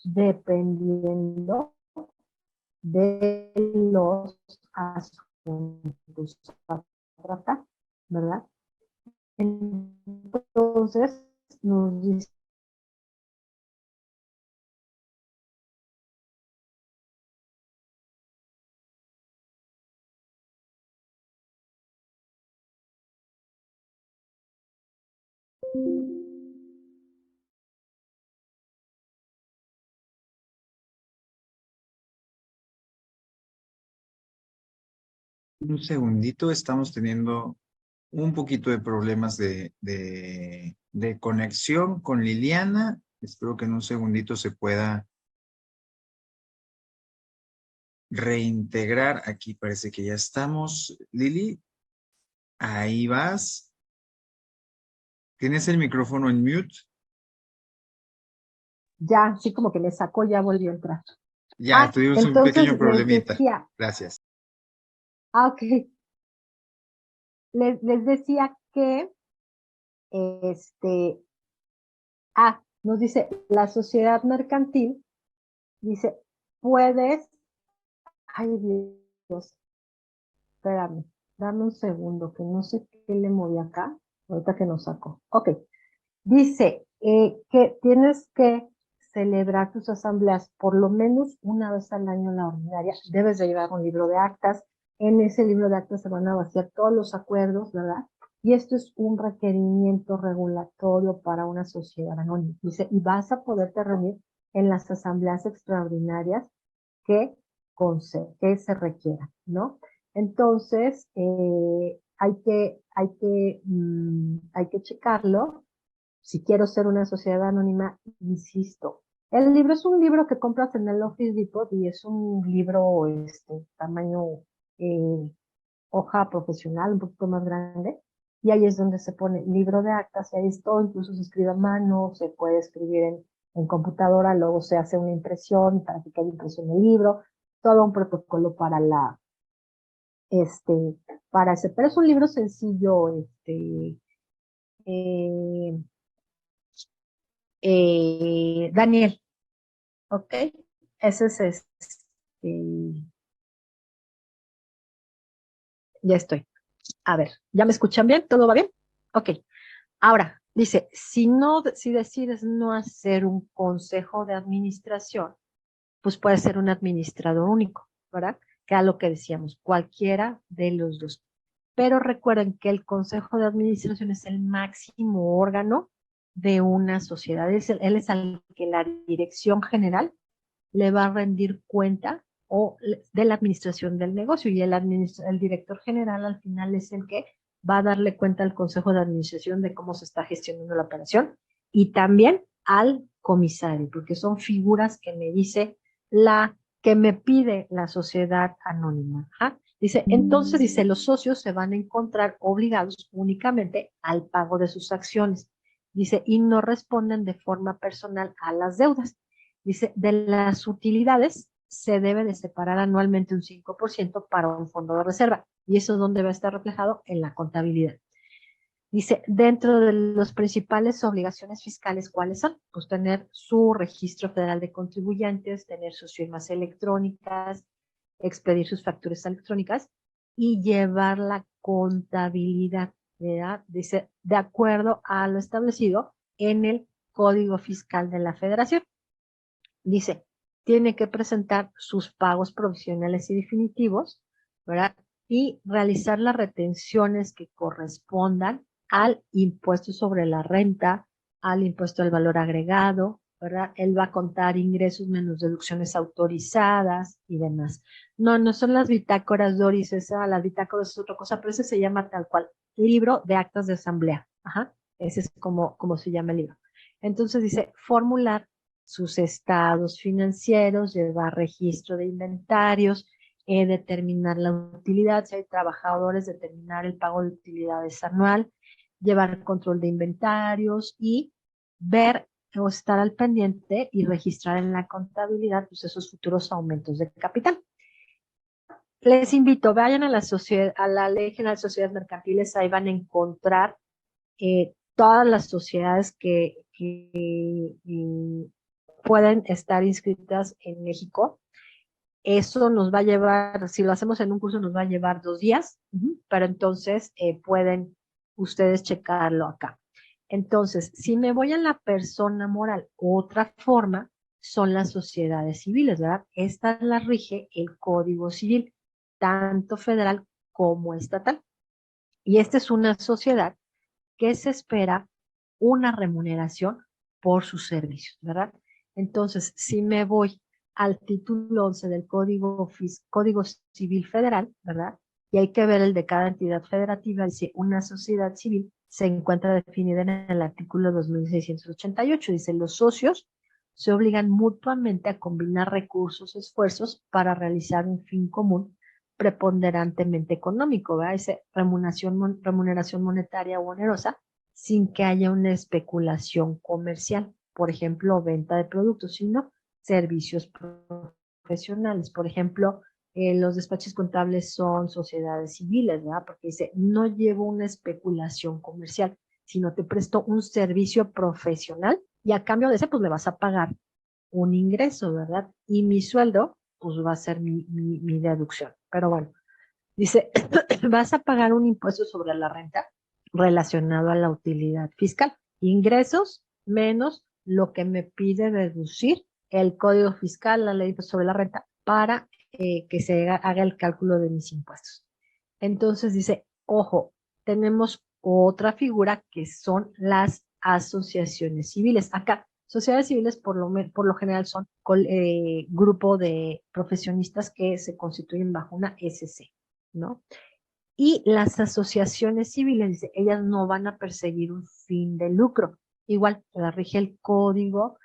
dependiendo de los asuntos a tratar, ¿verdad? Entonces, nos dice Un segundito, estamos teniendo un poquito de problemas de conexión con Liliana. Espero que en un segundito se pueda reintegrar. Aquí parece que ya estamos. Lili, ahí vas. ¿Tienes el micrófono en mute? ya, así como que me sacó, ya volvió a entrar. Ya, tuvimos un Entonces pequeño les problemita. decía, Gracias. ok, les decía que, este, nos dice, la sociedad mercantil, dice, puedes, ay Dios, espérame, dame un segundo, que no sé qué le moví acá, ahorita que nos sacó. Ok, dice que tienes que celebrar tus asambleas por lo menos una vez al año en la ordinaria. Debes de llevar un libro de actas. En ese libro de actas se van a vaciar todos los acuerdos, ¿verdad? Y esto es un requerimiento regulatorio para una sociedad anónima. Dice, y vas a poderte reunir en las asambleas extraordinarias que, que se requieran, ¿no? Entonces, hay que checarlo. Si quiero ser una sociedad anónima, insisto. El libro es un libro que compras en el Office Depot y es un libro, tamaño, eh, hoja profesional, un poquito más grande. Y ahí es donde se pone libro de actas, y ahí es todo, incluso se escribe a mano, se puede escribir en computadora, luego se hace una impresión para que quede impresión el libro, todo un protocolo este, para ese. Pero es un libro sencillo, eh, Daniel, ¿ok? Ese es, ya estoy. A ver, ¿ya me escuchan bien? ¿Todo va bien? Ok. Ahora, dice, si decides no hacer un consejo de administración, pues puede ser un administrador único, ¿verdad? Que era lo que decíamos, cualquiera de los dos. Pero recuerden que el consejo de administración es el máximo órgano de una sociedad. Él es al que la dirección general le va a rendir cuenta o de la administración del negocio, y el director general al final es el que va a darle cuenta al consejo de administración de cómo se está gestionando la operación, y también al comisario, porque son figuras que me dice la que me pide la sociedad anónima. ¿Ah? Dice, entonces, dice, los socios se van a encontrar obligados únicamente al pago de sus acciones. Dice, y no responden de forma personal a las deudas. Dice, de las utilidades se debe de separar anualmente un 5% para un fondo de reserva. Y eso es donde va a estar reflejado en la contabilidad. Dice, dentro de las principales obligaciones fiscales, ¿cuáles son? Pues tener su registro federal de contribuyentes, tener sus firmas electrónicas, expedir sus facturas electrónicas y llevar la contabilidad, ¿verdad? Dice, de acuerdo a lo establecido en el Código Fiscal de la Federación. Dice, tiene que presentar sus pagos provisionales y definitivos, ¿verdad? Y realizar las retenciones que correspondan al impuesto sobre la renta, al impuesto al valor agregado, ¿verdad? Él va a contar ingresos menos deducciones autorizadas y demás. No, no son las bitácoras, Doris, las bitácoras es otra cosa, pero ese se llama tal cual, libro de actas de asamblea. Ajá, ese es como se llama el libro. Entonces dice, formular sus estados financieros, llevar registro de inventarios, determinar la utilidad, si hay trabajadores, determinar el pago de utilidades anual, llevar control de inventarios y ver o estar al pendiente y registrar en la contabilidad pues, esos futuros aumentos de capital. Les invito, vayan a la Ley General de Sociedades Mercantiles, ahí van a encontrar todas las sociedades que pueden estar inscritas en México. Eso nos va a llevar, si lo hacemos en un curso, nos va a llevar 2 días, pero entonces pueden ustedes checarlo acá. Entonces, si me voy a la persona moral, otra forma son las sociedades civiles, ¿verdad? Esta la rige el Código Civil, tanto federal como estatal. Y esta es una sociedad que se espera una remuneración por sus servicios, ¿verdad? Entonces, si me voy al título 11 del Código Civil Federal, ¿verdad? Y hay que ver el de cada entidad federativa, dice, una sociedad civil se encuentra definida en el artículo 2688, dice, los socios se obligan mutuamente a combinar recursos, esfuerzos para realizar un fin común preponderantemente económico, ¿verdad? Dice remuneración monetaria o onerosa sin que haya una especulación comercial, por ejemplo, venta de productos, sino servicios profesionales. Por ejemplo, los despachos contables son sociedades civiles, ¿verdad? Porque dice, no llevo una especulación comercial, sino te presto un servicio profesional y a cambio de ese, pues le vas a pagar un ingreso, ¿verdad? Y mi sueldo, pues va a ser mi deducción. Pero bueno, dice, vas a pagar un impuesto sobre la renta relacionado a la utilidad fiscal. Ingresos menos lo que me pide deducir el Código Fiscal, la ley sobre la renta, para que se haga el cálculo de mis impuestos. Entonces dice, ojo, tenemos otra figura que son las asociaciones civiles. Acá, sociedades civiles por lo general son grupo de profesionistas que se constituyen bajo una SC, ¿no? Y las asociaciones civiles, dice, ellas no van a perseguir un fin de lucro. Igual, la rige el Código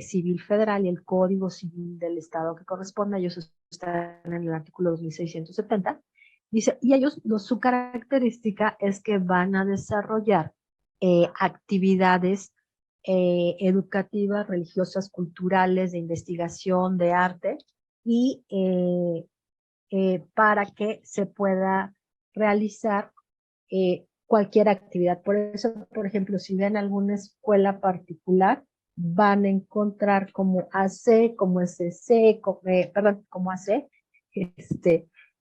Civil Federal y el Código Civil del Estado que corresponde. Ellos están en el artículo 2670. Dice, y ellos, su característica es que van a desarrollar actividades educativas, religiosas, culturales, de investigación, de arte, y para que se pueda realizar cualquier actividad. Por eso, por ejemplo, si ven alguna escuela particular, van a encontrar como AC, como SC, como AC,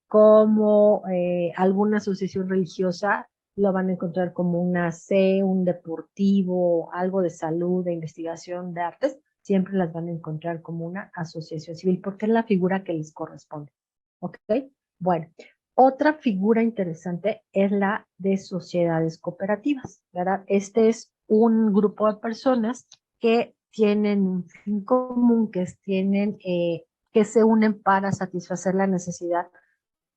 como alguna asociación religiosa, lo van a encontrar como una AC, un deportivo, algo de salud, de investigación, de artes, siempre las van a encontrar como una asociación civil, porque es la figura que les corresponde. ¿Ok? Bueno, otra figura interesante es la de sociedades cooperativas, ¿verdad? Este es un grupo de personas que tienen un fin común, que se unen para satisfacer la necesidad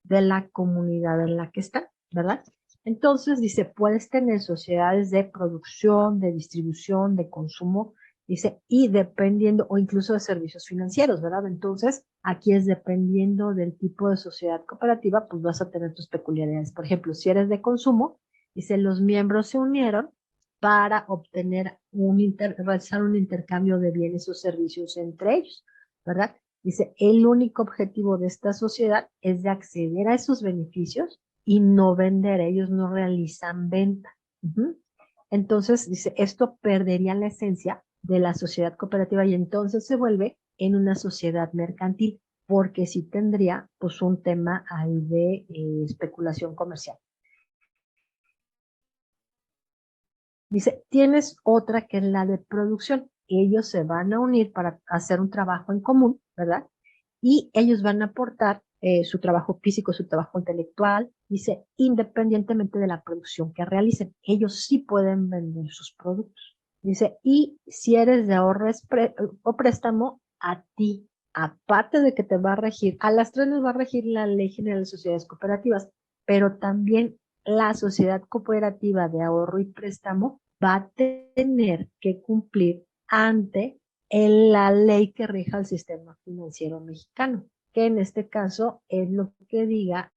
de la comunidad en la que están, ¿verdad? Entonces, dice, puedes tener sociedades de producción, de distribución, de consumo Dice, y dependiendo, o incluso de servicios financieros, ¿verdad? Entonces, aquí es dependiendo del tipo de sociedad cooperativa, pues vas a tener tus peculiaridades. Por ejemplo, si eres de consumo, dice, los miembros se unieron para obtener realizar un intercambio de bienes o servicios entre ellos, ¿verdad? Dice, el único objetivo de esta sociedad es de acceder a esos beneficios y no vender, ellos no realizan venta. Entonces, dice, esto perdería la esencia de la sociedad cooperativa y entonces se vuelve en una sociedad mercantil, porque sí tendría pues un tema ahí de especulación comercial. Dice, tienes otra que es la de producción. Ellos se van a unir para hacer un trabajo en común, ¿verdad? Y ellos van a aportar su trabajo físico, su trabajo intelectual, dice, independientemente de la producción que realicen. Ellos sí pueden vender sus productos. Dice, y si eres de ahorro o préstamo, a ti, aparte de que te va a regir, a las tres nos va a regir la Ley General de Sociedades Cooperativas, pero también la sociedad cooperativa de ahorro y préstamo va a tener que cumplir ante la ley que rija el sistema financiero mexicano, que en este caso es lo que diga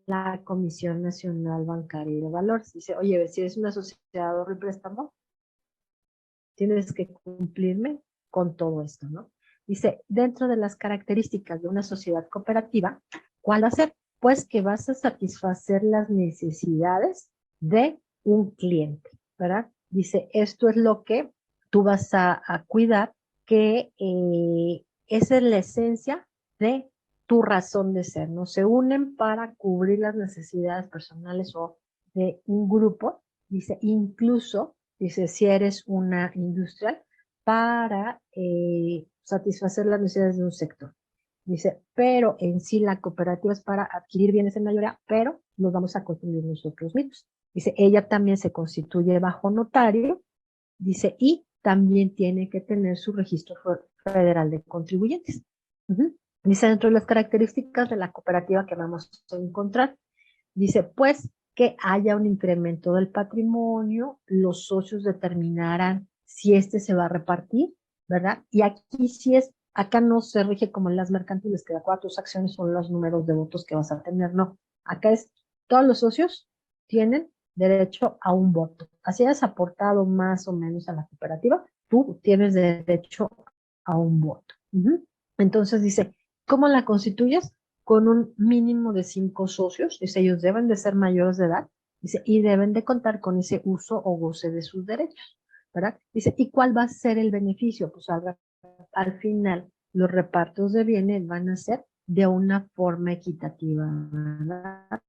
la Comisión Nacional Bancaria y de Valores. Dice, oye, si eres una sociedad de ahorro y préstamo, tienes que cumplirme con todo esto, ¿no? Dice, dentro de las características de una sociedad cooperativa, ¿cuál va a ser? Pues que vas a satisfacer las necesidades de un cliente, ¿verdad? Dice, esto es lo que tú vas a cuidar, que esa es la esencia de tu razón de ser, ¿no? Se unen para cubrir las necesidades personales o de un grupo, dice, incluso dice, si eres una industrial, para satisfacer las necesidades de un sector. Dice, pero en sí la cooperativa es para adquirir bienes en mayoría, pero los vamos a construir nosotros mismos. Dice, ella también se constituye bajo notario, dice, y también tiene que tener su registro federal de contribuyentes. Dice, dentro de las características de la cooperativa que vamos a encontrar, dice, pues, que haya un incremento del patrimonio, los socios determinarán si este se va a repartir, ¿verdad? Y aquí sí es, acá no se rige como en las mercantiles, que de acuerdo a tus acciones son los números de votos que vas a tener, no. Acá es, todos los socios tienen derecho a un voto. Así has aportado más o menos a la cooperativa, tú tienes derecho a un voto. Entonces dice, ¿cómo la constituyes? Con un mínimo de 5 socios, dice, ellos deben de ser mayores de edad, dice, y deben de contar con ese uso o goce de sus derechos, ¿verdad? Dice, ¿y cuál va a ser el beneficio? Pues al final, los repartos de bienes van a ser de una forma equitativa, ¿verdad?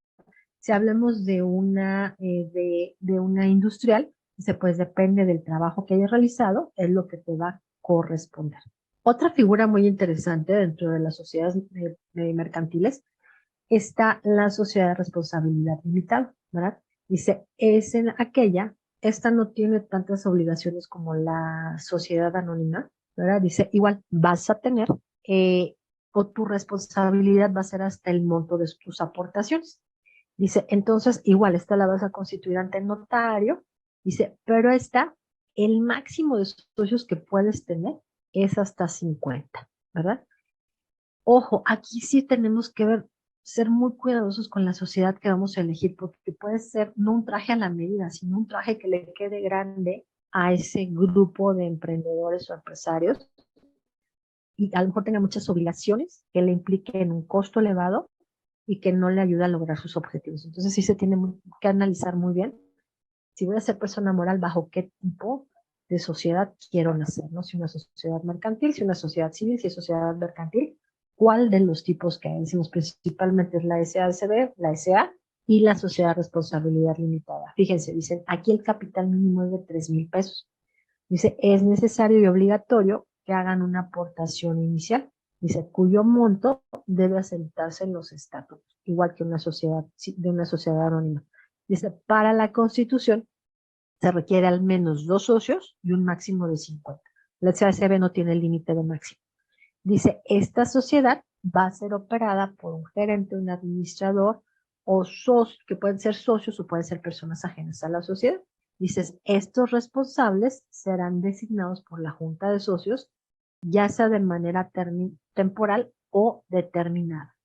Si hablamos de una industrial, dice, pues depende del trabajo que hayas realizado, es lo que te va a corresponder. Otra figura muy interesante dentro de las sociedades mercantiles está la sociedad de responsabilidad limitada, ¿verdad? Dice, es en aquella, esta no tiene tantas obligaciones como la sociedad anónima, ¿verdad? Dice, igual vas a tener, o tu responsabilidad va a ser hasta el monto de tus aportaciones. Dice, entonces, igual, esta la vas a constituir ante el notario. Dice, pero esta, el máximo de socios que puedes tener es hasta 50, ¿verdad? Ojo, aquí sí tenemos que ser muy cuidadosos con la sociedad que vamos a elegir, porque puede ser no un traje a la medida, sino un traje que le quede grande a ese grupo de emprendedores o empresarios y a lo mejor tenga muchas obligaciones que le impliquen un costo elevado y que no le ayuda a lograr sus objetivos. Entonces sí se tiene que analizar muy bien si voy a ser persona moral, bajo qué tipo de sociedad quiero nacer, ¿no? Si una sociedad mercantil, si una sociedad civil, si es sociedad mercantil, ¿cuál de los tipos que hay? Decimos principalmente es la SADCB, la SA y la sociedad de responsabilidad limitada. Fíjense, dicen, aquí el capital mínimo es de 3,000 pesos. Dice, es necesario y obligatorio que hagan una aportación inicial. Dice, cuyo monto debe asentarse en los estatutos, igual que una sociedad, de una sociedad anónima. Dice, para la constitución se requiere al menos 2 socios y un máximo de 50. La SACB no tiene límite de máximo. Dice, esta sociedad va a ser operada por un gerente, un administrador o socios, que pueden ser socios o pueden ser personas ajenas a la sociedad. Dices, estos responsables serán designados por la Junta de Socios, ya sea de manera temporal o determinada.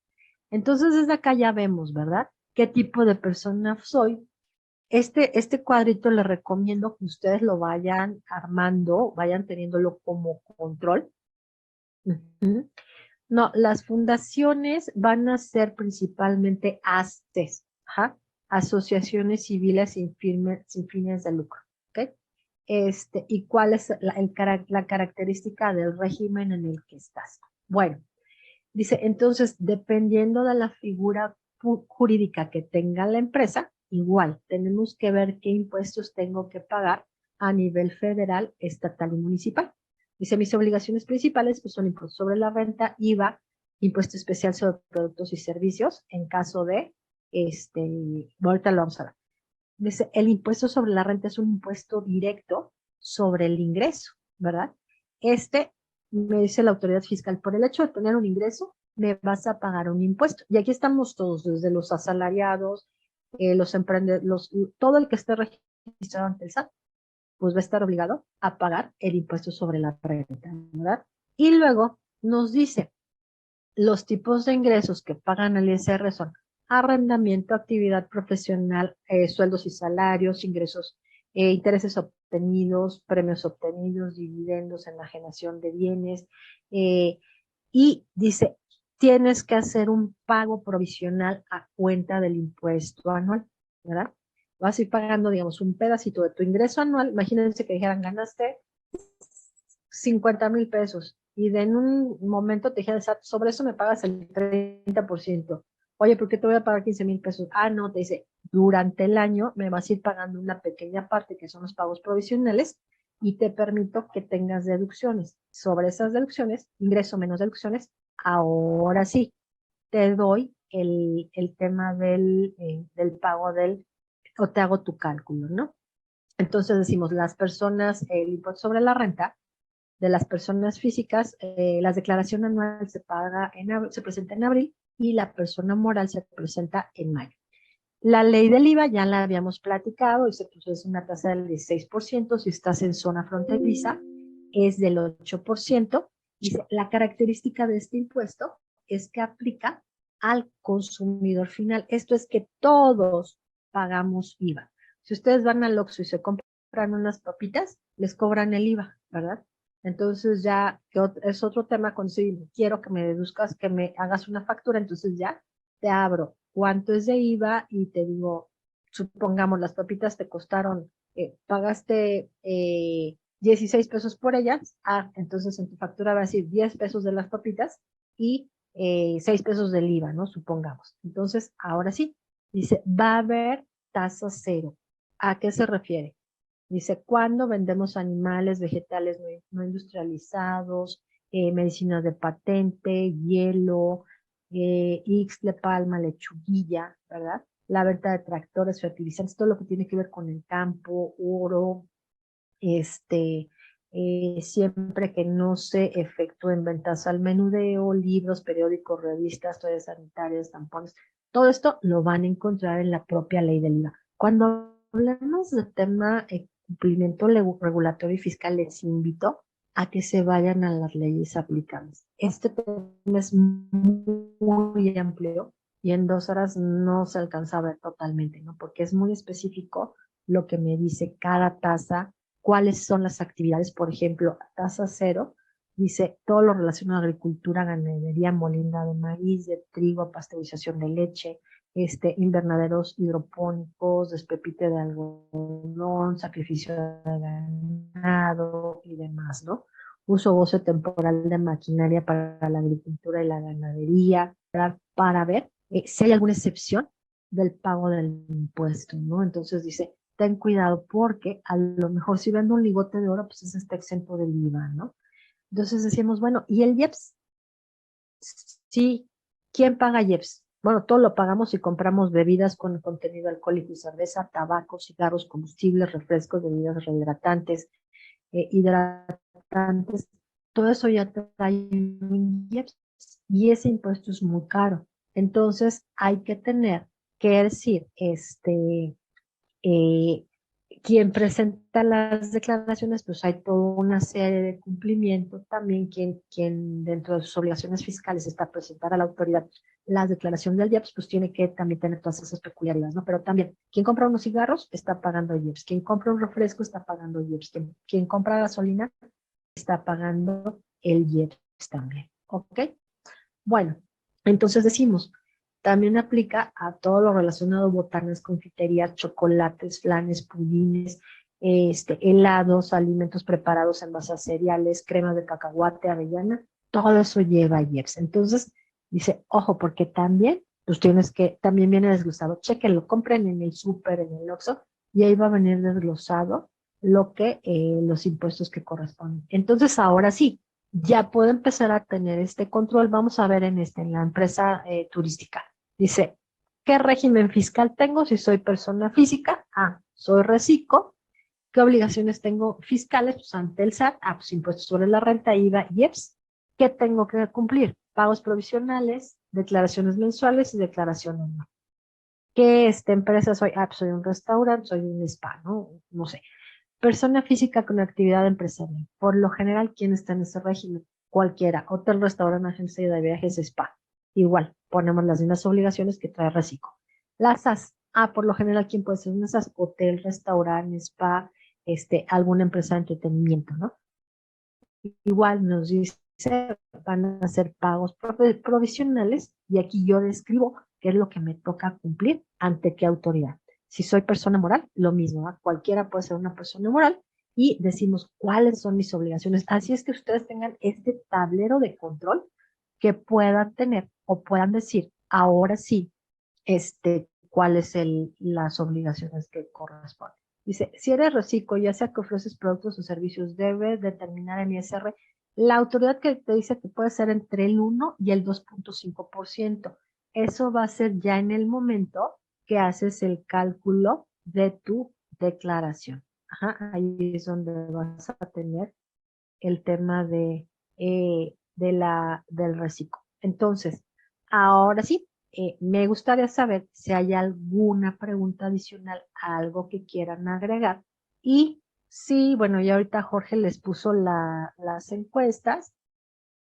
Entonces, desde acá ya vemos, ¿verdad? ¿Qué tipo de persona soy? Este cuadrito les recomiendo que ustedes lo vayan armando, vayan teniéndolo como control. Ujú. No, las fundaciones van a ser principalmente ASTES, ajá, asociaciones civiles sin fines de lucro, ¿ok? ¿Y cuál es la característica del régimen en el que estás? Bueno, dice, entonces, dependiendo de la figura jurídica que tenga la empresa, igual, tenemos que ver qué impuestos tengo que pagar a nivel federal, estatal y municipal. Dice, mis obligaciones principales pues, son impuestos sobre la renta, IVA, impuesto especial sobre productos y servicios, en caso de, ahorita lo vamos a ver. Dice, el impuesto sobre la renta es un impuesto directo sobre el ingreso, ¿verdad? Me dice la autoridad fiscal, por el hecho de tener un ingreso, me vas a pagar un impuesto. Y aquí estamos todos, desde los asalariados, los emprendedores, todo el que esté registrado ante el SAT, pues va a estar obligado a pagar el impuesto sobre la renta, ¿verdad? Y luego nos dice, los tipos de ingresos que pagan el ISR son arrendamiento, actividad profesional, sueldos y salarios, ingresos, intereses obtenidos, premios obtenidos, dividendos, enajenación de bienes. Y dice, tienes que hacer un pago provisional a cuenta del impuesto anual, ¿verdad? Vas a ir pagando, digamos, un pedacito de tu ingreso anual. Imagínense que dijeran, ganaste 50,000 pesos y de en un momento te dijeron, sobre eso me pagas el 30%. Oye, ¿por qué te voy a pagar 15,000 pesos? Ah, no, te dice, durante el año me vas a ir pagando una pequeña parte que son los pagos provisionales y te permito que tengas deducciones. Sobre esas deducciones, ingreso menos deducciones, ahora sí, te doy el tema del pago o te hago tu cálculo, ¿no? Entonces decimos, las personas, el impuesto sobre la renta, de las personas físicas, la declaración anual se presenta en abril y la persona moral se presenta en mayo. La ley del IVA ya la habíamos platicado, dice pues es una tasa del 16%, si estás en zona fronteriza es del 8%. Dice, la característica de este impuesto es que aplica al consumidor final. Esto es que todos pagamos IVA. Si ustedes van al Oxxo y se compran unas papitas, les cobran el IVA, ¿verdad? Entonces ya es otro tema con si quiero que me deduzcas, que me hagas una factura, entonces ya te abro cuánto es de IVA y te digo, supongamos las papitas te costaron, pagaste 16 pesos por ellas, entonces en tu factura va a decir 10 pesos de las papitas y 6 pesos del IVA, ¿no? Supongamos. Entonces, ahora sí, dice, va a haber tasa cero. ¿A qué se refiere? Dice, ¿cuándo vendemos animales, vegetales no industrializados, medicinas de patente, hielo, ixtle, palma, lechuguilla, ¿verdad? La venta de tractores, fertilizantes, todo lo que tiene que ver con el campo, oro, siempre que no se efectúen ventas al menudeo, libros, periódicos, revistas, toallas sanitarias, tampones, todo esto lo van a encontrar en la propia ley del IVA. Cuando hablamos de tema cumplimiento regulatorio y fiscal, les invito a que se vayan a las leyes aplicables. Este tema es muy amplio y en 2 horas no se alcanza a ver totalmente, ¿no? Porque es muy específico lo que me dice cada tasa, cuáles son las actividades, por ejemplo, tasa cero, dice todo lo relacionado a agricultura, ganadería, molina de maíz, de trigo, pasteurización de leche, invernaderos hidropónicos, despepite de algodón, sacrificio de ganado y demás, ¿no? Uso goce temporal de maquinaria para la agricultura y la ganadería, para ver si hay alguna excepción del pago del impuesto, ¿no? Entonces dice, ten cuidado porque a lo mejor si vendo un ligote de oro, pues ese está exento del IVA, ¿no? Entonces decíamos, bueno, ¿y el IEPS? Sí, ¿quién paga IEPS? Bueno, todo lo pagamos si compramos bebidas con contenido alcohólico y cerveza, tabaco, cigarros, combustibles, refrescos, bebidas rehidratantes, hidratantes. Todo eso ya trae un IEPS y ese impuesto es muy caro. Entonces hay que tener que decir, eh, quien presenta las declaraciones, pues hay toda una serie de cumplimientos. También quien dentro de sus obligaciones fiscales está presentar a la autoridad la declaración del IEPS, pues tiene que también tener todas esas peculiaridades, ¿no? Pero también, quien compra unos cigarros está pagando IEPS, quien compra un refresco está pagando IEPS, quien compra gasolina está pagando el IEPS también, ¿ok? Bueno, entonces decimos, también aplica a todo lo relacionado a botanas, confiterías, chocolates, flanes, pudines, helados, alimentos preparados en base a cereales, cremas de cacahuate, avellana, todo eso lleva IEPS. Entonces, dice, ojo, porque también, pues tienes que, también viene desglosado, chequenlo, compren en el súper, en el Oxxo, y ahí va a venir desglosado lo que, los impuestos que corresponden. Entonces, ahora sí, ya puedo empezar a tener este control. Vamos a ver en la empresa turística. Dice, ¿qué régimen fiscal tengo si soy persona física? Ah, soy reciclo. ¿Qué obligaciones tengo fiscales? Pues ante el SAT, pues impuestos sobre la renta, IVA y IEPS. ¿Qué tengo que cumplir? Pagos provisionales, declaraciones mensuales y declaración anual. ¿Qué empresa soy? Pues soy un restaurante, soy un spa, ¿no? No sé. Persona física con actividad empresarial. Por lo general, ¿quién está en ese régimen? Cualquiera. Hotel, restaurante, agencia de viajes, spa. Igual, ponemos las mismas obligaciones que trae Reciclo. Las SAS. Por lo general, ¿quién puede ser una SAS? Hotel, restaurante, spa, alguna empresa de entretenimiento, ¿no? Igual nos dice, van a hacer pagos provisionales y aquí yo describo qué es lo que me toca cumplir ante qué autoridad. Si soy persona moral, lo mismo, ¿eh? Cualquiera puede ser una persona moral y decimos cuáles son mis obligaciones. Así es que ustedes tengan este tablero de control que puedan tener o puedan decir, ahora sí, cuáles son las obligaciones que corresponden. Dice, si eres reciclo, ya sea que ofreces productos o servicios, debes determinar el ISR. La autoridad que te dice que puede ser entre el 1 y el 2.5%. Eso va a ser ya en el momento que haces el cálculo de tu declaración. Ajá, ahí es donde vas a tener el tema del reciclo. Entonces, ahora sí, me gustaría saber si hay alguna pregunta adicional, algo que quieran agregar. Y sí, bueno, ya ahorita Jorge les puso las encuestas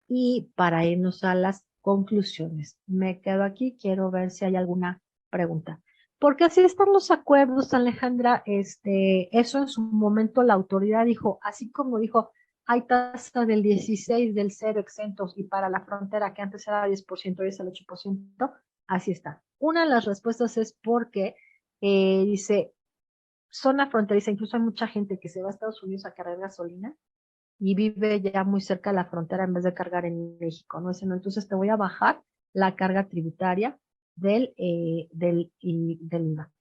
y para irnos a las conclusiones. Me quedo aquí, quiero ver si hay alguna pregunta. Porque así están los acuerdos, Alejandra. Eso en su momento la autoridad dijo, así como dijo, hay tasa del 16 del cero exentos y para la frontera que antes era 10% y es el 8%, así está. Una de las respuestas es porque dice, zona fronteriza, incluso hay mucha gente que se va a Estados Unidos a cargar gasolina y vive ya muy cerca de la frontera en vez de cargar en México, ¿no? Entonces te voy a bajar la carga tributaria del IVA.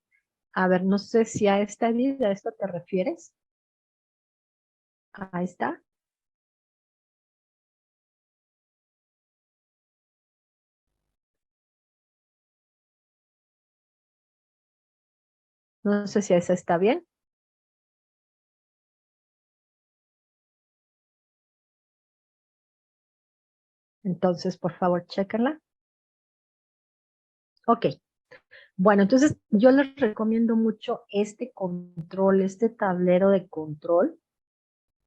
A ver, no sé si a a esto te refieres. Ahí está. No sé si a esa está bien. Entonces, por favor, chéquenla. Ok. Bueno, entonces yo les recomiendo mucho este control, este tablero de control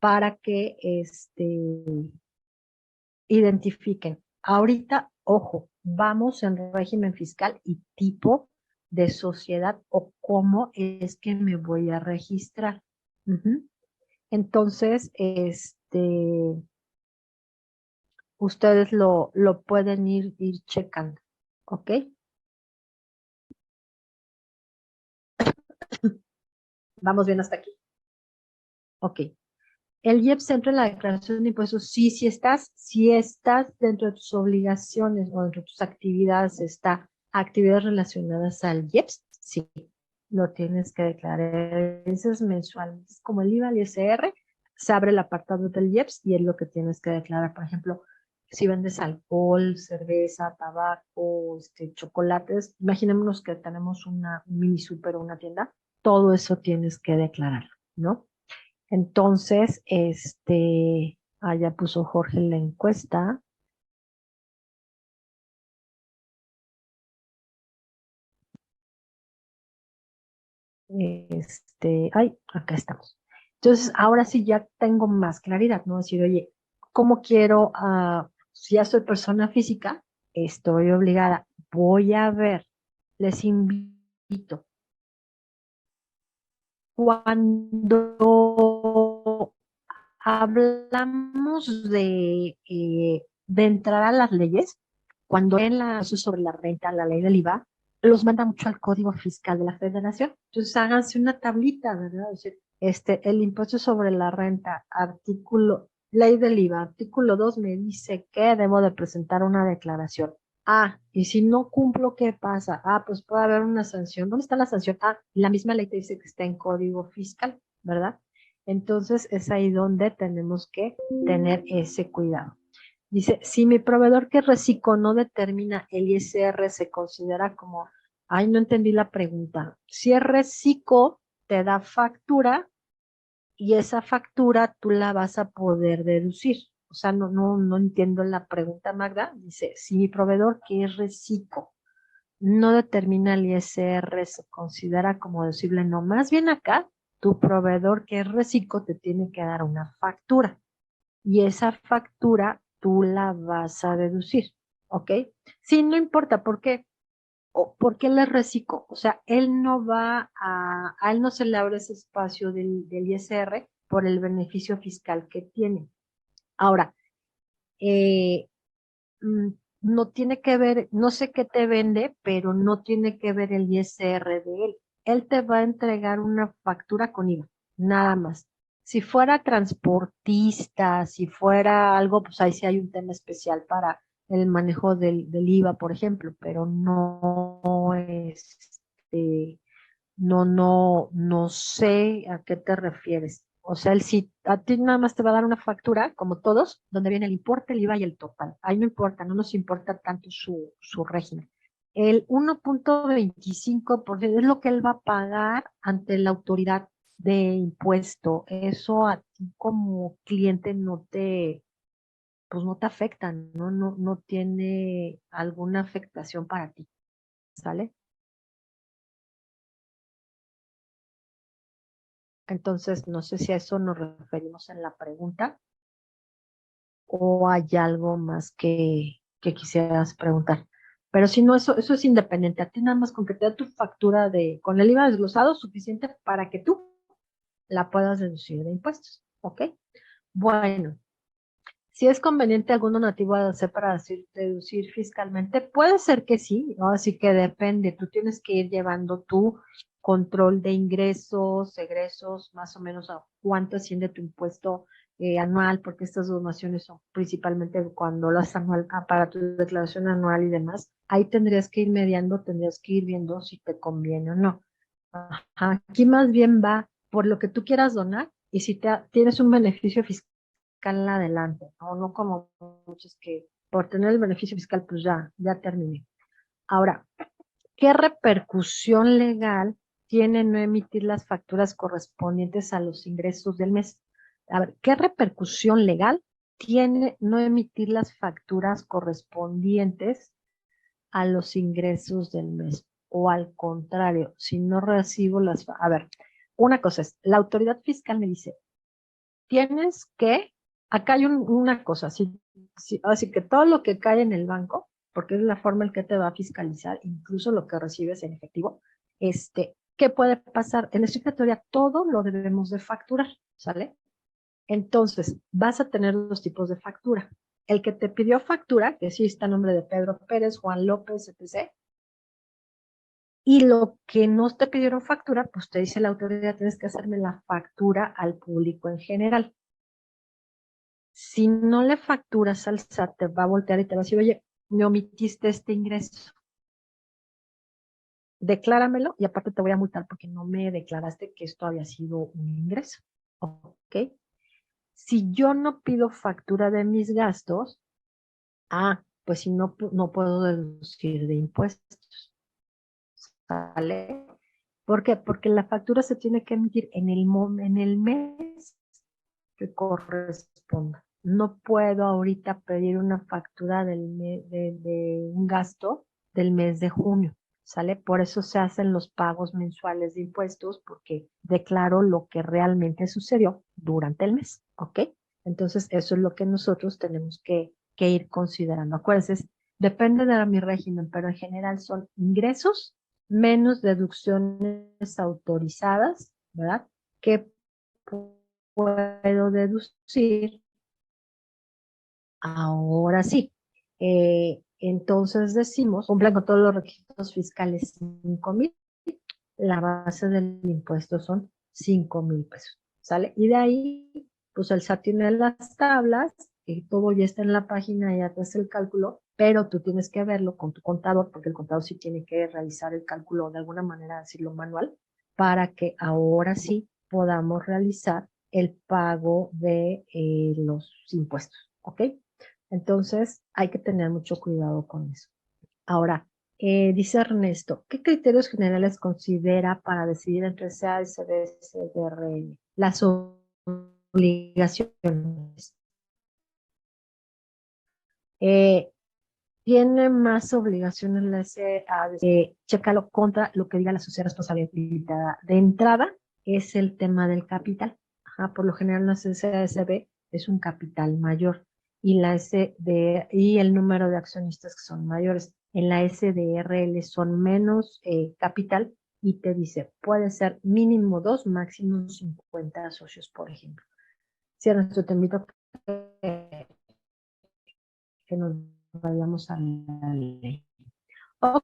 para que identifiquen. Ahorita, ojo, vamos en régimen fiscal y tipo de sociedad o cómo es que me voy a registrar. Ujú. Entonces, ustedes lo pueden ir checando, ¿ok? Vamos bien hasta aquí. Ok. El IEPS entra en la declaración de impuestos. Sí, si estás dentro de tus obligaciones o dentro de tus actividades, está actividades relacionadas al IEPS, sí, lo tienes que declarar. Eso es mensual. Es como el IVA, el ISR, se abre el apartado del IEPS y es lo que tienes que declarar. Por ejemplo, si vendes alcohol, cerveza, tabaco, chocolates, imaginémonos que tenemos un mini super o una tienda, todo eso tienes que declararlo, ¿no? Entonces, allá puso Jorge la encuesta. Acá estamos. Entonces, ahora sí ya tengo más claridad, ¿no? Decir, oye, ¿cómo quiero, si ya soy persona física, estoy obligada, voy a ver, les invito. Cuando hablamos de entrar a las leyes, cuando en sobre la renta, la ley del IVA, los manda mucho al Código Fiscal de la Federación. Entonces háganse una tablita, ¿verdad? O sea, el impuesto sobre la renta, ley del IVA, artículo 2 me dice que debo de presentar una declaración. Y si no cumplo, ¿qué pasa? Pues puede haber una sanción. ¿Dónde está la sanción? La misma ley te dice que está en Código Fiscal, ¿verdad? Entonces es ahí donde tenemos que tener ese cuidado. Dice, si mi proveedor que es reciclo no determina el ISR, se considera como, no entendí la pregunta. Si es reciclo, te da factura y esa factura tú la vas a poder deducir. O sea, no entiendo la pregunta, Magda. Dice, si mi proveedor que es reciclo no determina el ISR, se considera como deducible. No, más bien acá, tu proveedor que es reciclo te tiene que dar una factura y esa factura tú la vas a deducir, ¿ok? Sí, no importa, ¿por qué? Porque él es reciclo, o sea, él no va a él no se le abre ese espacio del ISR por el beneficio fiscal que tiene. Ahora, eh, mm, no tiene que ver, no sé qué te vende, pero no tiene que ver el ISR de él. Él te va a entregar una factura con IVA, nada más. Si fuera transportista, si fuera algo, pues ahí sí hay un tema especial para el manejo del IVA, por ejemplo, pero no no sé a qué te refieres. O sea, si a ti nada más te va a dar una factura, como todos, donde viene el importe, el IVA y el total. Ahí no importa, no nos importa tanto su régimen. El 1.25% es lo que él va a pagar ante la autoridad de impuesto. Eso a ti como cliente pues no te afecta, no tiene alguna afectación para ti, ¿sale? Entonces, no sé si a eso nos referimos en la pregunta o hay algo más que quisieras preguntar. Pero si no, eso es independiente. A ti nada más con que te da tu factura con el IVA desglosado suficiente para que tú la puedas deducir de impuestos. ¿Ok? Bueno, si es conveniente algún donativo a hacer para deducir fiscalmente, puede ser que sí, ¿no? Así que depende. Tú tienes que ir llevando tu control de ingresos, egresos, más o menos a cuánto asciende tu impuesto anual, porque estas donaciones son principalmente cuando lo haces anual, para tu declaración anual y demás. Ahí tendrías que ir mediando, tendrías que ir viendo si te conviene o no. Ajá. Aquí más bien va por lo que tú quieras donar y si tienes un beneficio fiscal adelante, no como muchos que por tener el beneficio fiscal, pues ya terminé. Ahora, ¿qué repercusión legal tiene no emitir las facturas correspondientes a los ingresos del mes? A ver, ¿qué repercusión legal tiene no emitir las facturas correspondientes a los ingresos del mes? O al contrario, si no recibo a ver, una cosa es, la autoridad fiscal me dice, tienes que, acá hay una cosa, así que todo lo que cae en el banco, porque es la forma en que te va a fiscalizar, incluso lo que recibes en efectivo, ¿qué puede pasar? En estricta teoría, todo lo debemos de facturar, ¿sale? Entonces, vas a tener dos tipos de factura. El que te pidió factura, que sí está a nombre de Pedro Pérez, Juan López, etc. Y lo que no te pidieron factura, pues te dice la autoridad, tienes que hacerme la factura al público en general. Si no le facturas al SAT, te va a voltear y te va a decir, oye, me omitiste este ingreso. Decláramelo y aparte te voy a multar porque no me declaraste que esto había sido un ingreso. ¿Ok? Si yo no pido factura de mis gastos, pues si no puedo deducir de impuestos. ¿Sale? ¿Por qué? Porque la factura se tiene que emitir en el mes que corresponda. No puedo ahorita pedir una factura de un gasto del mes de junio. ¿sale? Por eso se hacen los pagos mensuales de impuestos, porque declaro lo que realmente sucedió durante el mes, ¿ok? Entonces, eso es lo que nosotros tenemos que ir considerando. Acuérdense, depende de mi régimen, pero en general son ingresos menos deducciones autorizadas, ¿verdad? Que puedo deducir. Ahora sí. Entonces decimos, cumplen con todos los requisitos fiscales 5,000, la base del impuesto son 5,000 pesos, ¿sale? Y de ahí, pues el SAT tiene las tablas, y todo ya está en la página, ya te hace el cálculo, pero tú tienes que verlo con tu contador, porque el contador sí tiene que realizar el cálculo de alguna manera, decirlo manual, para que ahora sí podamos realizar el pago de los impuestos, ¿ok? Entonces, hay que tener mucho cuidado con eso. Ahora, dice Ernesto, ¿qué criterios generales considera para decidir entre CASB y CDR? Las obligaciones. Eh, Tiene más obligaciones la SADC. Chécalo contra lo que diga la sociedad responsabilidad limitada. De entrada, es el tema del capital. Ajá, por lo general, la SADCB es un capital mayor y y el número de accionistas que son mayores. En la SDRL son menos capital y te dice, puede ser mínimo 2, máximo 50 socios, por ejemplo. Cierra esto, te invito a que nos vayamos a la ley. Ok.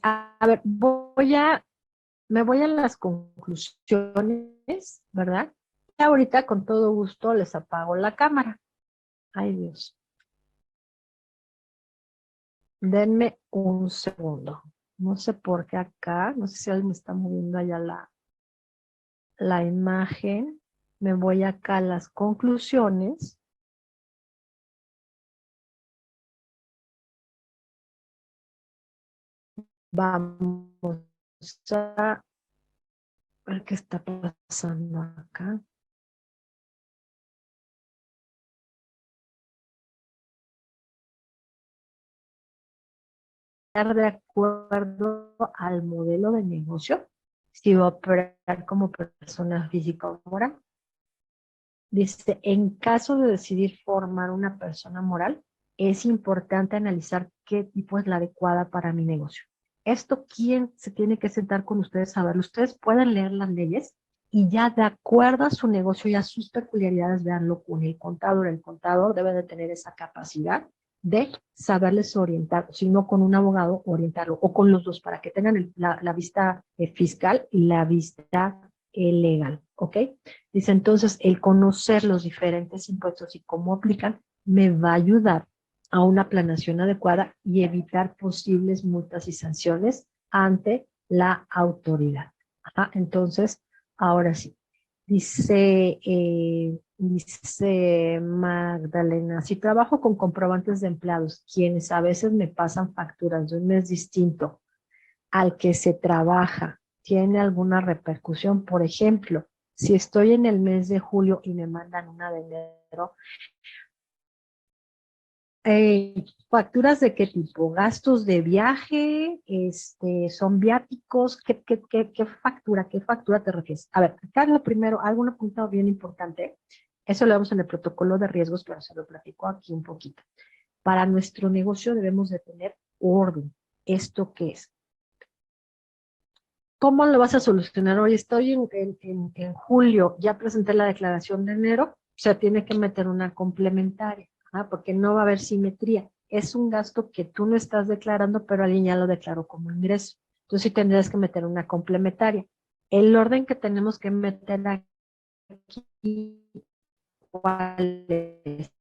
A ver, me voy a las conclusiones, ¿verdad? Y ahorita con todo gusto les apago la cámara. Ay, Dios. Denme un segundo. No sé por qué acá, no sé si alguien me está moviendo allá la imagen. Me voy acá a las conclusiones. Vamos a ver qué está pasando acá. De acuerdo al modelo de negocio, si va a operar como persona física o moral. Dice, en caso de decidir formar una persona moral, es importante analizar qué tipo es la adecuada para mi negocio. Esto, ¿quién se tiene que sentar con ustedes a verlo? Ustedes pueden leer las leyes y ya de acuerdo a su negocio y a sus peculiaridades, veanlo con el contador. El contador debe de tener esa capacidad de saberles orientar, si no con un abogado, orientarlo, o con los dos, para que tengan la vista fiscal y la vista legal, ¿ok? Dice, entonces, el conocer los diferentes impuestos y cómo aplican me va a ayudar a una planeación adecuada y evitar posibles multas y sanciones ante la autoridad. Ajá, entonces, ahora sí. Dice Magdalena, si trabajo con comprobantes de empleados, quienes a veces me pasan facturas de un mes distinto al que se trabaja, ¿tiene alguna repercusión? Por ejemplo, si estoy en el mes de julio y me mandan una de enero, ¿facturas de qué tipo? ¿Gastos de viaje? ¿Son viáticos? ¿Qué factura? ¿Qué factura te refieres? A ver, acá lo primero, algo apuntado bien importante. Eso lo vemos en el protocolo de riesgos, pero se lo platico aquí un poquito. Para nuestro negocio debemos de tener orden. ¿Esto qué es? ¿Cómo lo vas a solucionar? Hoy estoy en julio, ya presenté la declaración de enero, o sea, tiene que meter una complementaria, porque no va a haber simetría. Es un gasto que tú no estás declarando, pero alguien ya lo declaró como ingreso. Entonces sí tendrías que meter una complementaria. El orden que tenemos que meter aquí, ¿cuál es?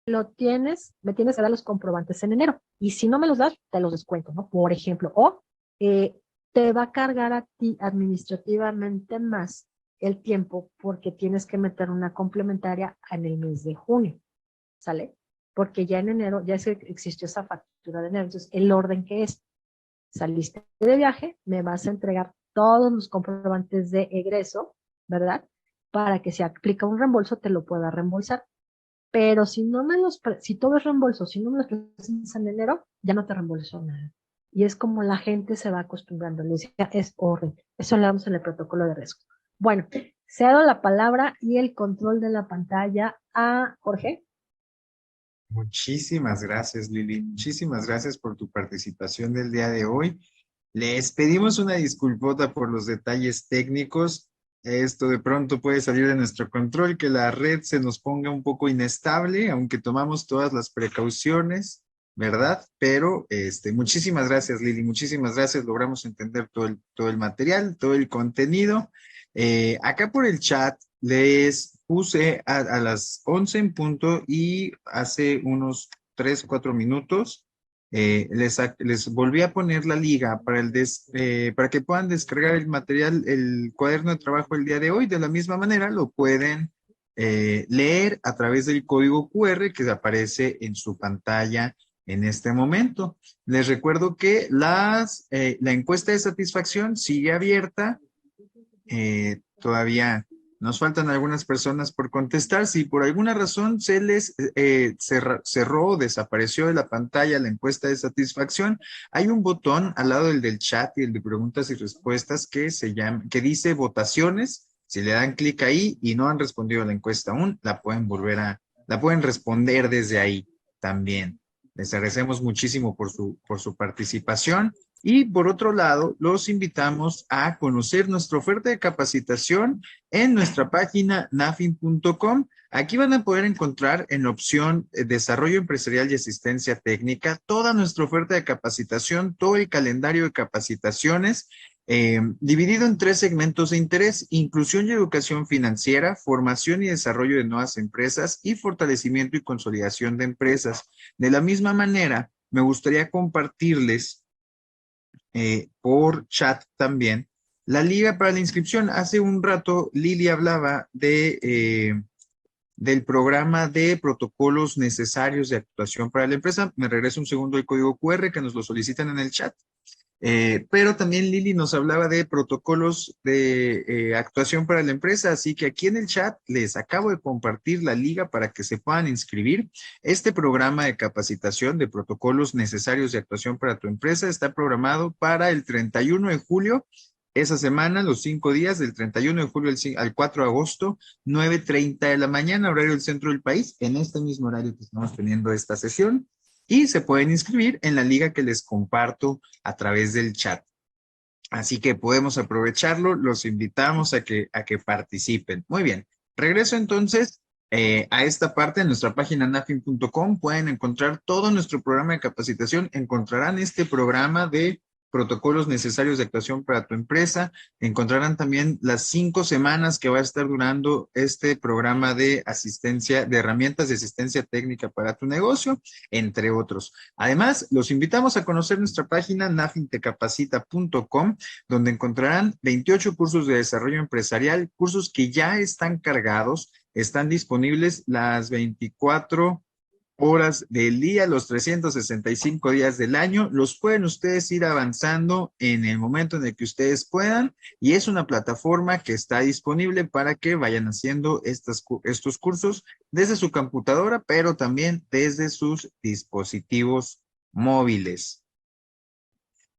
Lo tienes, me tienes que dar los comprobantes en enero. Y si no me los das, te los descuento, ¿no? Por ejemplo, o eh, te va a cargar a ti administrativamente más el tiempo porque tienes que meter una complementaria en el mes de junio, ¿sale? Porque ya en enero ya existió esa factura de enero. Entonces, el orden que es, saliste de viaje, me vas a entregar todos los comprobantes de egreso, ¿verdad? Para que si aplica un reembolso, te lo pueda reembolsar. pero si todo es reembolso, si no me los presentas en enero, ya no te reembolso nada. Y es como la gente se va acostumbrando. Le decía, es horrible. Eso le damos en el protocolo de riesgo. Bueno, se ha dado la palabra y el control de la pantalla a Jorge. Muchísimas gracias, Lili. Muchísimas gracias por tu participación del día de hoy. Les pedimos una disculpota por los detalles técnicos. Esto de pronto puede salir de nuestro control, que la red se nos ponga un poco inestable, aunque tomamos todas las precauciones, ¿verdad? Pero muchísimas gracias, Lili. Muchísimas gracias. Logramos entender todo el material, todo el contenido. Acá por el chat les puse a las 11 en punto y hace unos 3, 4 minutos les volví a poner la liga para que puedan descargar el material, el cuaderno de trabajo el día de hoy. De la misma manera, lo pueden leer a través del código QR que aparece en su pantalla en este momento. Les recuerdo que la encuesta de satisfacción sigue abierta. Todavía nos faltan algunas personas por contestar. Si por alguna razón se les cerró o desapareció de la pantalla la encuesta de satisfacción, hay un botón al lado del chat y el de preguntas y respuestas que dice votaciones. Si le dan clic ahí y no han respondido a la encuesta aún, la pueden responder desde ahí también. Les agradecemos muchísimo por su participación. Y por otro lado, los invitamos a conocer nuestra oferta de capacitación en nuestra página nafin.com. Aquí van a poder encontrar en la opción Desarrollo Empresarial y Asistencia Técnica toda nuestra oferta de capacitación, todo el calendario de capacitaciones, dividido en 3 segmentos de interés: inclusión y educación financiera, formación y desarrollo de nuevas empresas y fortalecimiento y consolidación de empresas. De la misma manera, me gustaría compartirles por chat también la liga para la inscripción. Hace un rato Lili hablaba del programa de protocolos necesarios de actuación para la empresa. Me regreso un segundo el código QR que nos lo solicitan en el chat. Pero también Lili nos hablaba de protocolos de actuación para la empresa, así que aquí en el chat les acabo de compartir la liga para que se puedan inscribir. Este programa de capacitación de protocolos necesarios de actuación para tu empresa está programado para el 31 de julio. Esa semana, los 5 días, del 31 de julio al 4 de agosto, 9:30 de la mañana, horario del centro del país, en este mismo horario que estamos teniendo esta sesión. Y se pueden inscribir en la liga que les comparto a través del chat. Así que podemos aprovecharlo, los invitamos a que participen. Muy bien, regreso entonces a esta parte. En nuestra página nafin.com pueden encontrar todo nuestro programa de capacitación. Encontrarán este programa de protocolos necesarios de actuación para tu empresa. Encontrarán también las 5 semanas que va a estar durando este programa de asistencia, de herramientas de asistencia técnica para tu negocio, entre otros. Además, los invitamos a conocer nuestra página nafintecapacita.com, donde encontrarán 28 cursos de desarrollo empresarial, cursos que ya están cargados, están disponibles las 24 horas del día, los 365 días del año. Los pueden ustedes ir avanzando en el momento en el que ustedes puedan, y es una plataforma que está disponible para que vayan haciendo estos cursos desde su computadora, pero también desde sus dispositivos móviles.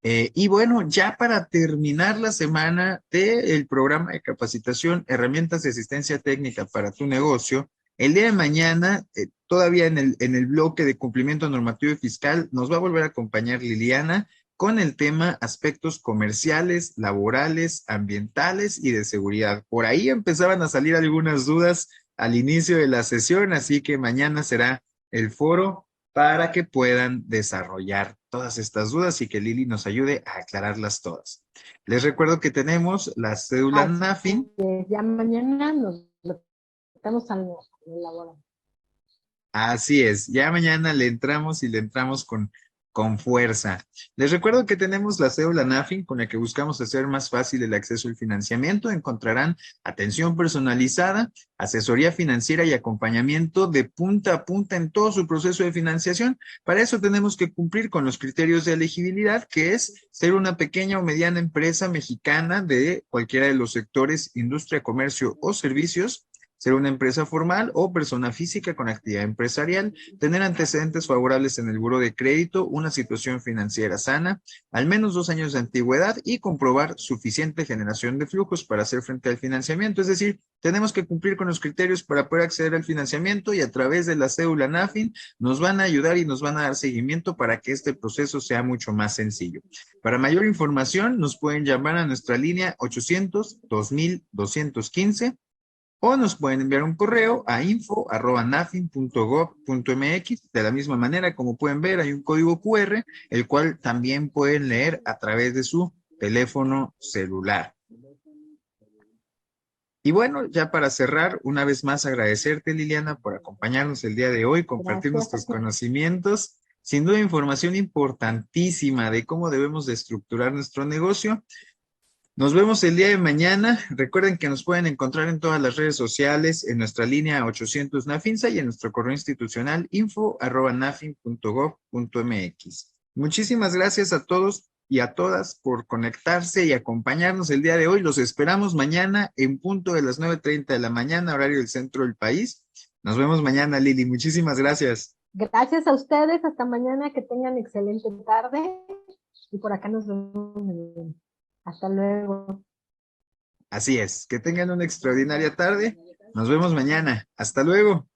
Y bueno, ya para terminar la semana del programa de capacitación, herramientas de asistencia técnica para tu negocio, el día de mañana, todavía en el bloque de cumplimiento normativo y fiscal, nos va a volver a acompañar Liliana con el tema aspectos comerciales, laborales, ambientales y de seguridad. Por ahí empezaban a salir algunas dudas al inicio de la sesión, así que mañana será el foro para que puedan desarrollar todas estas dudas y que Lili nos ayude a aclararlas todas. Les recuerdo que tenemos la cédula NAFIN. Ya mañana nos estamos al laboratorio. Así es, ya mañana le entramos y le entramos con fuerza. Les recuerdo que tenemos la cédula NAFIN con la que buscamos hacer más fácil el acceso al financiamiento. Encontrarán atención personalizada, asesoría financiera y acompañamiento de punta a punta en todo su proceso de financiación. Para eso tenemos que cumplir con los criterios de elegibilidad, que es ser una pequeña o mediana empresa mexicana de cualquiera de los sectores, industria, comercio o servicios, ser una empresa formal o persona física con actividad empresarial, tener antecedentes favorables en el buro de crédito, una situación financiera sana, al menos 2 años de antigüedad y comprobar suficiente generación de flujos para hacer frente al financiamiento. Es decir, tenemos que cumplir con los criterios para poder acceder al financiamiento y a través de la cédula NAFIN nos van a ayudar y nos van a dar seguimiento para que este proceso sea mucho más sencillo. Para mayor información, nos pueden llamar a nuestra línea 800-2215 o nos pueden enviar un correo a info@nafin.gov.mx. De la misma manera, como pueden ver, hay un código QR, el cual también pueden leer a través de su teléfono celular. Y bueno, ya para cerrar, una vez más agradecerte, Liliana, por acompañarnos el día de hoy, compartir Gracias. nuestros conocimientos. Sin duda, información importantísima de cómo debemos de estructurar nuestro negocio. Nos vemos el día de mañana. Recuerden que nos pueden encontrar en todas las redes sociales, en nuestra línea 800 Nafinsa y en nuestro correo institucional info@nafin.gov.mx. Muchísimas gracias a todos y a todas por conectarse y acompañarnos el día de hoy. Los esperamos mañana en punto de las 9:30 de la mañana, horario del centro del país. Nos vemos mañana, Lili. Muchísimas gracias. Gracias a ustedes, hasta mañana, que tengan excelente tarde y por acá nos vemos. Hasta luego. Así es. Que tengan una extraordinaria tarde. Nos vemos mañana. Hasta luego.